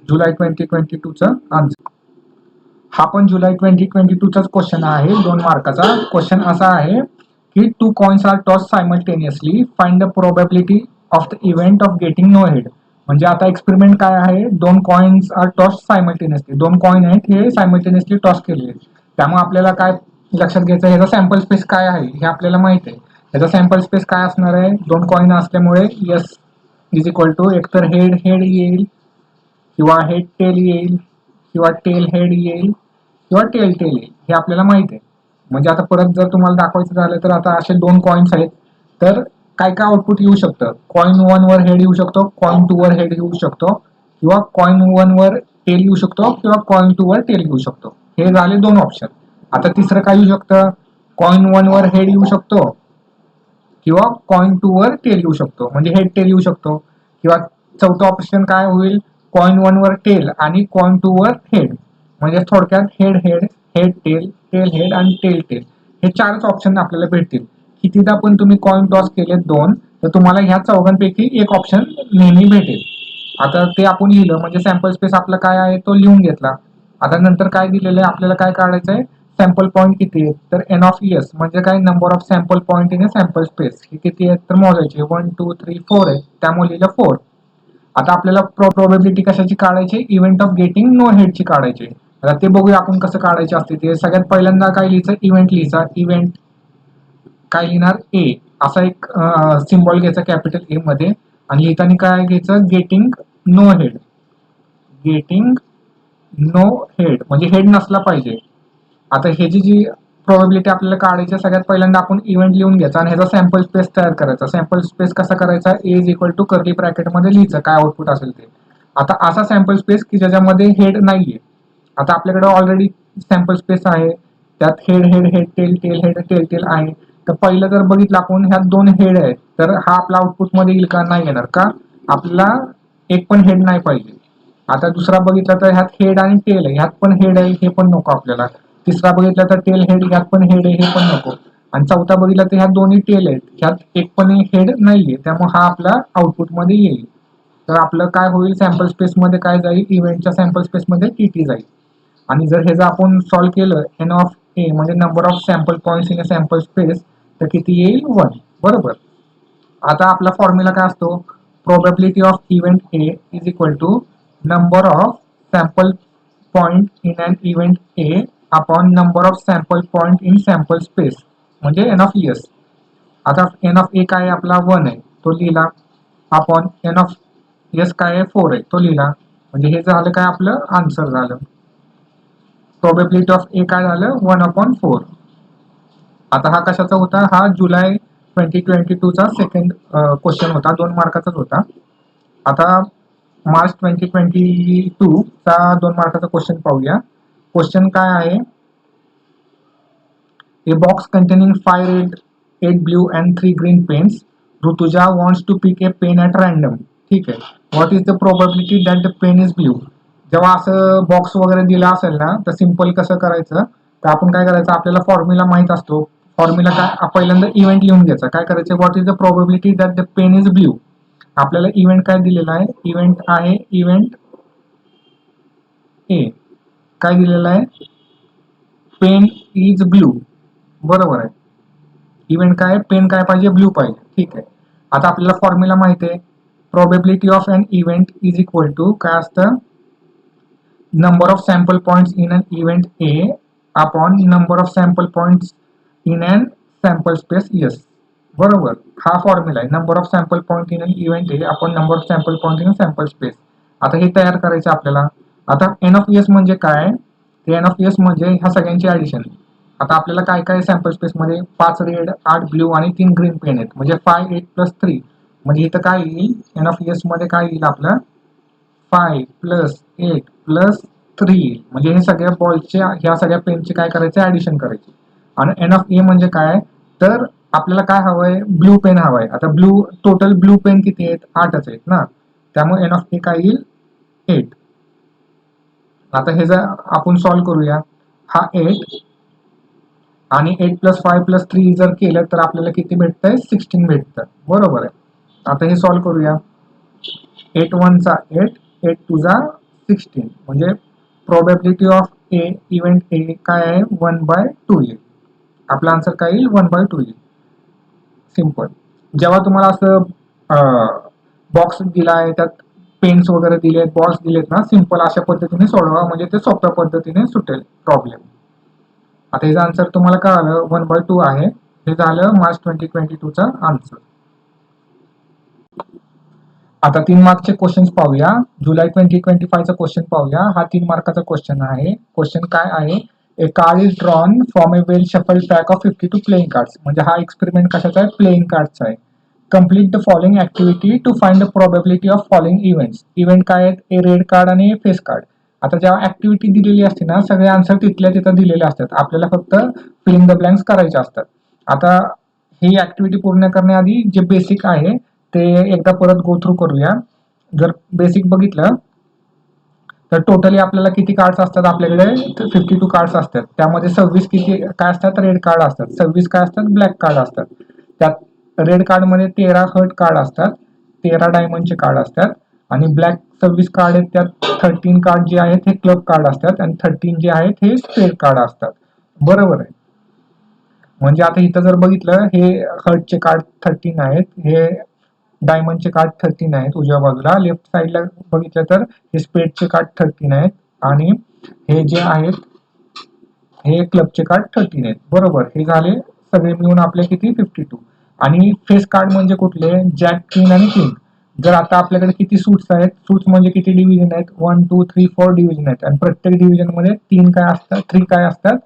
जुलै 2022 चं आन्सर. हा पण जुलै 2022 चाच क्वेश्चन आहे, 2 मार्काचा. क्वेश्चन असा आहे की 2 coins are toss simultaneously, find the probability of the event of getting no head. म्हणजे आता एक्सपेरिमेंट काय आहे, 2 coins are toss simultaneously, 2 coin आहेत हे सायमल्टेनियसली टॉस केलेले. त्यामुळे आपल्याला काय लक्षात घ्यायचं, ह्याचा सॅम्पल स्पेस काय आहे हे आपल्याला माहित आहे. याचा सॅम्पल स्पेस काय असणार आहे, दोन कॉइन असल्यामुळे यस इज इक्वल टू एकतर हेड हेड येईल किंवा हेड टेल येईल किंवा टेल हेड येईल किंवा टेल टेल येईल, हे आपल्याला माहिती आहे. म्हणजे आता परत जर तुम्हाला दाखवायचं झालं तर आता असे दोन कॉइन्स आहेत, तर काय काय आउटपुट येऊ शकतं, कॉइन 1 वर हेड येऊ शकतो, कॉइन 2 वर हेड येऊ शकतो किंवा कॉइन 1 वर टेल येऊ शकतो किंवा कॉइन 2 वर टेल येऊ शकतो. हे झाले दोन ऑप्शन. आता तिसरं काय येऊ शकतं, कॉइन 1 वर हेड येऊ शकतो किंवा कॉइन 2 वर टेल येऊ शकतो, म्हणजे हेड टेल येऊ शकतो. किंवा चौथं ऑप्शन काय होईल, कॉइन 1 वर टेल आणि कॉइन 2 वर हेड, म्हणजे थोडक्यात head head head tail tail head आणि टेल टेल, हे चारच ऑप्शन आपल्याला भेटतील. कितीदा पण तुम्ही कॉइन टॉस केले दोन, तर तुम्हाला ह्या चौघांपैकी एक ऑप्शन नेहमी भेटेल. आता ते आपण लिहिलं म्हणजे सॅम्पल स्पेस आपला काय आहे तो लिहून घेतला. आता नंतर काय दिलेलं आहे आपल्याला, काय काढायचं आहे, सॅम्पल पॉईंट किती आहेत, तर एन ऑफ एस म्हणजे काय, number of sample point in a sample space. हे किती आहेत तर मोजायचे, 1 2 3 4 आहेत, त्यामुळे लिहिलं 4. आता आपल्याला प्रोबॅबिलिटी कशाची काढायची, इव्हेंट ऑफ गेटिंग नो हेडची काढायची. आता ते बघूया आपण कसं काढायचे असते ते. सगळ्यात पहिल्यांदा काय लिहायचं, इव्हेंट लिहायचा. इव्हेंट काय लिहिणार, ए असा एक सिम्बॉल घ्यायचा कॅपिटल ए मध्ये, आणि लिहिताना काय घ्यायचं, getting no head. Getting no head म्हणजे हेड नसला पाहिजे. आता ह्याची जी प्रोबॅबिलिटी आपल्याला काढायची, सगळ्यात पहिल्यांदा आपण इव्हेंट लिहून घ्यायचा आणि ह्याचा सॅम्पल स्पेस तयार करायचा. सॅम्पल स्पेस कसा करायचा, ए इज इक्वल टू कर्ली ब्रॅकेटमध्ये लिहायचं काय आउटपुट असेल ते. आता असा सॅम्पल स्पेस की ज्याच्यामध्ये हेड नाहीये. आता आपल्याकडे ऑलरेडी सॅम्पल स्पेस आहे, त्यात head head head tail tail head tail tail आहे. तर पहिलं जर बघितलं आपण, ह्यात दोन हेड आहेत, तर हा आपला आउटपुट मध्ये येईल का, नाही येणार का, आपल्याला एक पण हेड नाही पाहिजे. आता दुसरा बघितला तर ह्यात हेड आणि टेल आहे, ह्यात पण हेड आहे, हे पण नको आपल्याला. तिसरा बघितला तर टेल हेड, ह्यात पण हेड आहे, हे पण नको. आणि चौथा बघितला तर ह्यात दोन्ही टेल आहेत, ह्यात एक पण हेड नाहीये, त्यामुळे हा आपला आउटपुट मध्ये येईल. तर आपलं काय होईल, सॅम्पल स्पेस मध्ये काय जाईल, इव्हेंटच्या सॅम्पल स्पेस मध्ये टीटी जाईल. आणि जर ह्याचं आपण सॉल्व्ह केलं, एन ऑफ ए म्हणजे number of sample points in a sample space, तर किती येईल, 1. बरोबर. आता आपला फॉर्म्युला काय असतो, probability of event A is equal to number of sample point in an event A upon number of sample point in sample space, n N of S. आता n of A काय आहे आपला, 1 आहे, तो लिहिला, upon N of S काय आहे, 4 आहे, तो लिहिला. म्हणजे हे झालं काय, आपलं आन्सर झालं. प्रोबॅबिलिटी ऑफ ए काय झालं, 1/4. आता हा कशाचा होता, हा जुलै 2022 चा सेकंड क्वेश्चन होता, 2 मार्काचाच होता. आता मार्च 2022 चा 2 मार्काचा क्वेश्चन पाहूया. क्वेश्चन काय आहे, a box containing 5 red, 8 blue and 3 green pens. Rutuja wants to pick a pen at random. ठीक आहे. What is the probability that the pen is blue? जेव्हा असं बॉक्स वगैरे दिला असेल ना, तर सिंपल कसं करायचं, तर आपण काय करायचं, आपल्याला फॉर्म्युला माहित असतो. फॉर्म्युला काय, पहिल्यांदा इव्हेंट लिहून घ्यायचा. काय करायचं, what is the probability that the pen is blue. आपल्याला इव्हेंट काय दिलेला आहे, इव्हेंट आहे इव्हेंट ए. काय दिलेलं आहे, पेन इज ब्ल्यू. बरोबर आहे. इव्हेंट काय, पेन काय पाहिजे, ब्ल्यू पाहिजे. ठीक आहे. आता आपल्याला फॉर्म्युला माहिती आहे, probability of an event is equal to काय असतं, number of sample points in an event A upon number of sample points in an sample space S. बरोबर. हा फॉर्म्युला आहे, number of sample point in an event A upon number of sample point in sample space. आता हे तयार करायचं आपल्याला. आता n of S म्हणजे काय, ते एन ऑफ एस म्हणजे ह्या सगळ्यांची ऍडिशन. आता आपल्याला काय काय सॅम्पल स्पेस मध्ये, 5 रेड 8 ब्ल्यू आणि 3 ग्रीन पेन आहेत, म्हणजे 5 8 प्लस 3. म्हणजे इथं काय येईल, एन ऑफ एस मध्ये काय येईल आपलं, 5 प्लस 8 प्लस 3. म्हणजे हे सगळ्या बॉलच्या, ह्या सगळ्या पेनचे काय करायचे, ऍडिशन करायचे. आणि एन ऑफ ए म्हणजे काय, तर आपल्याला काय हवंय, ब्ल्यू पेन हवाय. आता ब्ल्यू, टोटल ब्ल्यू पेन किती आहेत, 8च आहेत ना, त्यामुळे एन ऑफ ए काय येईल, 8. आता हे जर आपण सॉल्व्ह करूया, हा 8 आणि 8 प्लस 5 प्लस 3 जर केलं तर आपल्याला किती भेटतंय, 16 भेटतं. बरोबर आहे. आता हे सॉल्व्ह करूया. 8 1 चा 8, 8 2 जा 16, म्हणजे प्रोबॅबिलिटी ऑफ ए इव्हेंट ए काय आहे, 1/2 येईल. आपला आन्सर काय येईल, 1/2 येईल. सिंपल. जेव्हा तुम्हाला असं बॉक्स दिला आहे, त्यात पेन्स वगैरे दिलेत, बॉल्स दिलेत ना, सिंपल अशा पद्धतीने सोडवा, म्हणजे ते सोप्या पद्धतीने सुटेल प्रॉब्लेम. आता याचा आन्सर तुम्हाला कळालं, 1/2 आहे. हे झालं मार्च 2022चा आन्सर. आता 3 मार्कचे क्वेश्चन्स पाहूया. जुलै 2025चा क्वेश्चन पाहूया. हा 3 मार्काचा क्वेश्चन आहे. क्वेश्चन काय आहे? A card is drawn from a well shuffle pack of 52 playing कार्ड्स. म्हणजे हा एक्सपेरिमेंट कशाचा आहे? प्लेइंग कार्डचा आहे. Complete the following activity to find the probability of following events. Event काय आहेत? ए रेड कार्ड आणि ए फेस कार्ड. आता जेव्हा ऍक्टिव्हिटी दिलेली असते ना, सगळे आन्सर तिथल्या तिथं दिलेले असतात. आपल्याला फक्त फिलिंग द ब्लँक्स करायचे असतात. आता ही ऍक्टिव्हिटी पूर्ण करण्याआधी जे बेसिक आहे ते एकदा परत गो थ्रू करूया. जर बेसिक बघितलं तर टोटली आपल्याला किती कार्ड्स असतात? आपल्याकडे 52 कार्ड्स असतात. त्यामध्ये 26 किती काय असतात? रेड कार्ड असतात. 26 काय असतात? ब्लॅक कार्ड असतात. त्यात रेड कार्ड मध्ये 13 हर्ट कार्ड असतात, 13 डायमंडचे कार्ड असतात आणि ब्लॅक 26 कार्ड आहेत त्यात 13 कार्ड जे आहेत हे क्लब कार्ड असतात आणि 13 जे आहेत हे स्पेड कार्ड असतात. बरोबर आहे. म्हणजे आता इथं जर बघितलं हे हर्टचे कार्ड 13 आहेत, हे डायमंडचे कार्ड 13 आहेत उजव्या बाजूला. लेफ्ट साईडला बघितलं तर हे स्पेडचे कार्ड 13 आहेत आणि हे जे आहेत हे क्लबचे कार्ड 13 आहेत. बरोबर. हे झाले सगळे मिळून आपले किती? 52. आणि फेस कार्ड म्हणजे कुठले? जॅक, क्वीन आणि किंग. जर आता आपल्याकडे किती सूट्स आहेत? सूट्स म्हणजे किती डिव्हिजन आहेत? 1 2 3 4 डिव्हिजन आहेत आणि प्रत्येक डिव्हिजन मध्ये 3 काय असतात? 3 काय असतात?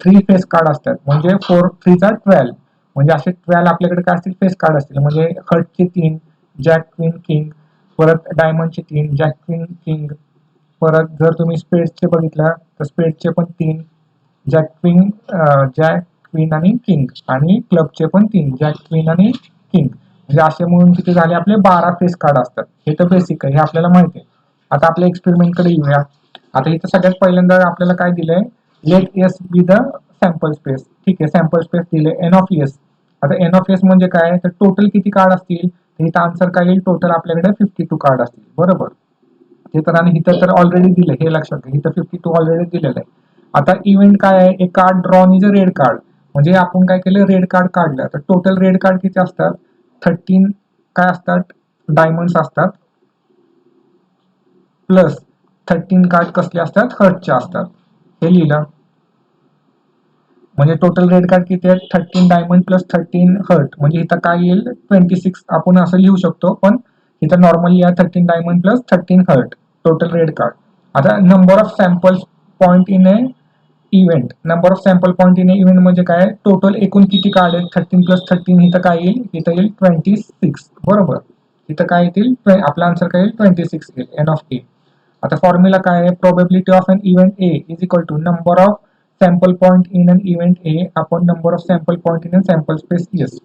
3 फेस कार्ड असतात. म्हणजे 4 3 चा 12. म्हणजे असे 12 आपल्याकडे काय असतील? फेस कार्ड असतील. म्हणजे हर्टचे 3, जॅक, क्वीन, किंग, परत डायमंडचे 3, जॅक, क्वीन, किंग. परत जर तुम्ही स्पेडचे बघितलं तर स्पेडचे पण 3, जॅक, क्वीन, जॅक, क्वीन आणि किंग आणि क्लबचे पण 3, जॅक, क्वीन आणि किंग. म्हणजे असे म्हणून किती झाले? आपले 12 फेस कार्ड असतात. हे तर बेसिक आहे, हे आपल्याला माहिती आहे. आता आपल्या एक्सपेरिमेंट कडे येऊया. आता इथं सगळ्यात पहिल्यांदा आपल्याला काय दिलंय? Let S be the sample space. ठीक आहे, सॅम्पल स्पेस दिले एन ऑफ एस. आता एन ऑफ एस म्हणजे काय? तर टोटल किती कार्ड असतील? तर इथं आन्सर काय येईल? टोटल आपल्याकडे 52 कार्ड असतील. बरोबर. ते तर आणि इथं तर ऑलरेडी दिले, हे लक्षात घ्या. इथं 52 ऑलरेडी दिलेलं आहे. आता इव्हेंट काय आहे? A card drawn is a red card. म्हणजे आपण काय केलं? रेड कार्ड काढलं. तर टोटल रेड कार्ड किती असतात? 13 काय असतात? डायमंड्स असतात प्लस 13 कार्ड कसले असतात? हर्टचे असतात. हे लिहिलं. म्हणजे टोटल रेड कार्ड किती आहेत? 13 डायमंड प्लस 13 हर्ट. म्हणजे इथं काय येईल? 26 आपण असं लिहू शकतो, पण इथं नॉर्मली या 13 diamond plus 13 heart total red card. आता number of samples point in a event. Number of sample point in a event म्हणजे काय? टोटल एकूण किती कार्ड आहेत? 13 प्लस 13 इथं काय येईल? इथं येईल 26. बरोबर. इथं काय येतील? आपला आन्सर काय येईल? 26 येईल. N of A. आता फॉर्म्युला काय आहे? Probability of an event A is equal to number of sample point in an event A upon number of sample point in an sample space S.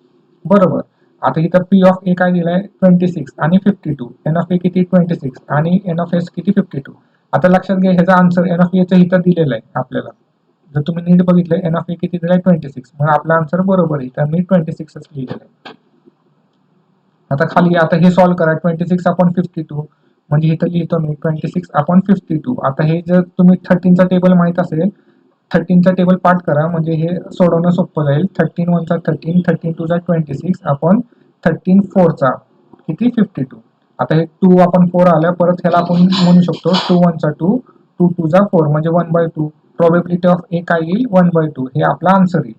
बरोबर. आता इथं P of A काय दिलाय? 26 आणि 52. N of A किती? 26 आणि N of S किती? 52. आता लक्षात घ्या, ह्याचा आन्सर एन ऑफ एचं इथं दिलेलं आहे आपल्याला. जर तुम्ही नीट बघितलं, एन ऑफ ए किती दिलाय? 26. मग आपला आन्सर बरोबर आहे. तर मी 26च लिहिलेलं आहे. आता खाली आता हे सॉल्व्ह करा. 26 अपॉन 52 म्हणजे इथं लिहितो मी 26 अपॉन 52. आता हे जर तुम्ही 13चा टेबल माहित असेल, 13चा टेबल पाठ करा म्हणजे हे सोडवणं सोपं जाईल. 13 1 चा 13, 13 2 चा 26 अपॉन 13 4 चा किती? 52. आता हे 2 अपॉन 4 आलं. परत ह्याला आपण म्हणू शकतो 2 1 चा 2, 2 2 चा 4 म्हणजे 1/2. प्रोबॅबिलिटी ऑफ ए काय येईल? 1/2. हे आपला आन्सर येईल.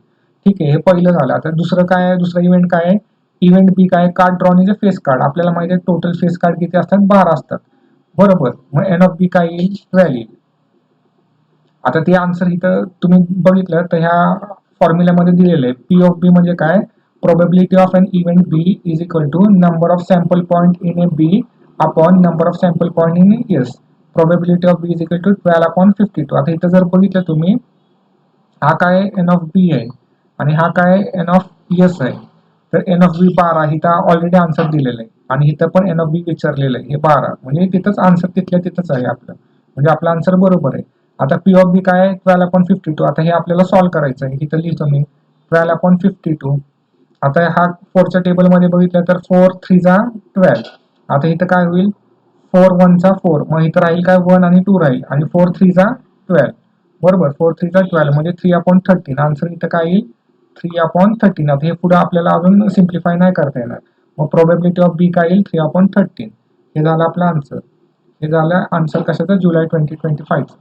ठीक आहे, हे पहिलं झालं. आता दुसरं काय आहे? दुसरं इव्हेंट काय आहे? इव्हेंट बी काय? Card drawn is a face card. आपल्याला माहिती आहे टोटल फेस कार्ड किती असतात? 12 असतात. बरोबर. मग एन ऑफ बी काय येईल? 12 येईल. आता ते आन्सर इथं तुम्ही बघितलं तर ह्या फॉर्म्युल्यामध्ये दिलेलं आहे. पी ऑफ बी म्हणजे काय? Probability of an event B is equal to number of sample point in A B upon number of sample point in A S. Probability of B is equal to 12 upon 52. आता इथं जर बघितलं तुम्ही, हा काय? N of बी आहे आणि हा काय? एन ऑफ एस आहे. तर एन ऑफ बी 12 इथं ऑलरेडी आन्सर दिलेलं आहे आणि इथं पण एन ऑफ बी विचारलेलं आहे. हे 12 म्हणजे तिथंच आन्सर तिथल्या तिथंच आहे आपलं. म्हणजे आपलं आन्सर बरोबर आहे. आता पी ऑफ बी काय आहे? 12 अपॉन 52. आता हे आपल्याला सॉल्व्ह करायचं आहे. इथं लिहितो मी 12 अपॉन 52. आता हा 4च्या टेबलमध्ये बघितलं तर 4 3 चा 12. आता इथं काय होईल? 4 1 चा 4. मग इथं राहील काय? 1 आणि 2 राहील आणि 4 3 चा 12. बरोबर. 4 3 चा 12 म्हणजे 3 अपॉन 13. आन्सर इथं काय येईल? 3 अपॉन 13. आता हे पुढे आपल्याला अजून सिम्प्लिफाय नाही करता येणार. मग प्रोबॅबिलिटी ऑफ बी काय येईल? 3 अपॉन 13. हे झालं आपलं आन्सर. हे झालं आन्सर कशाचं? जुलै 2025.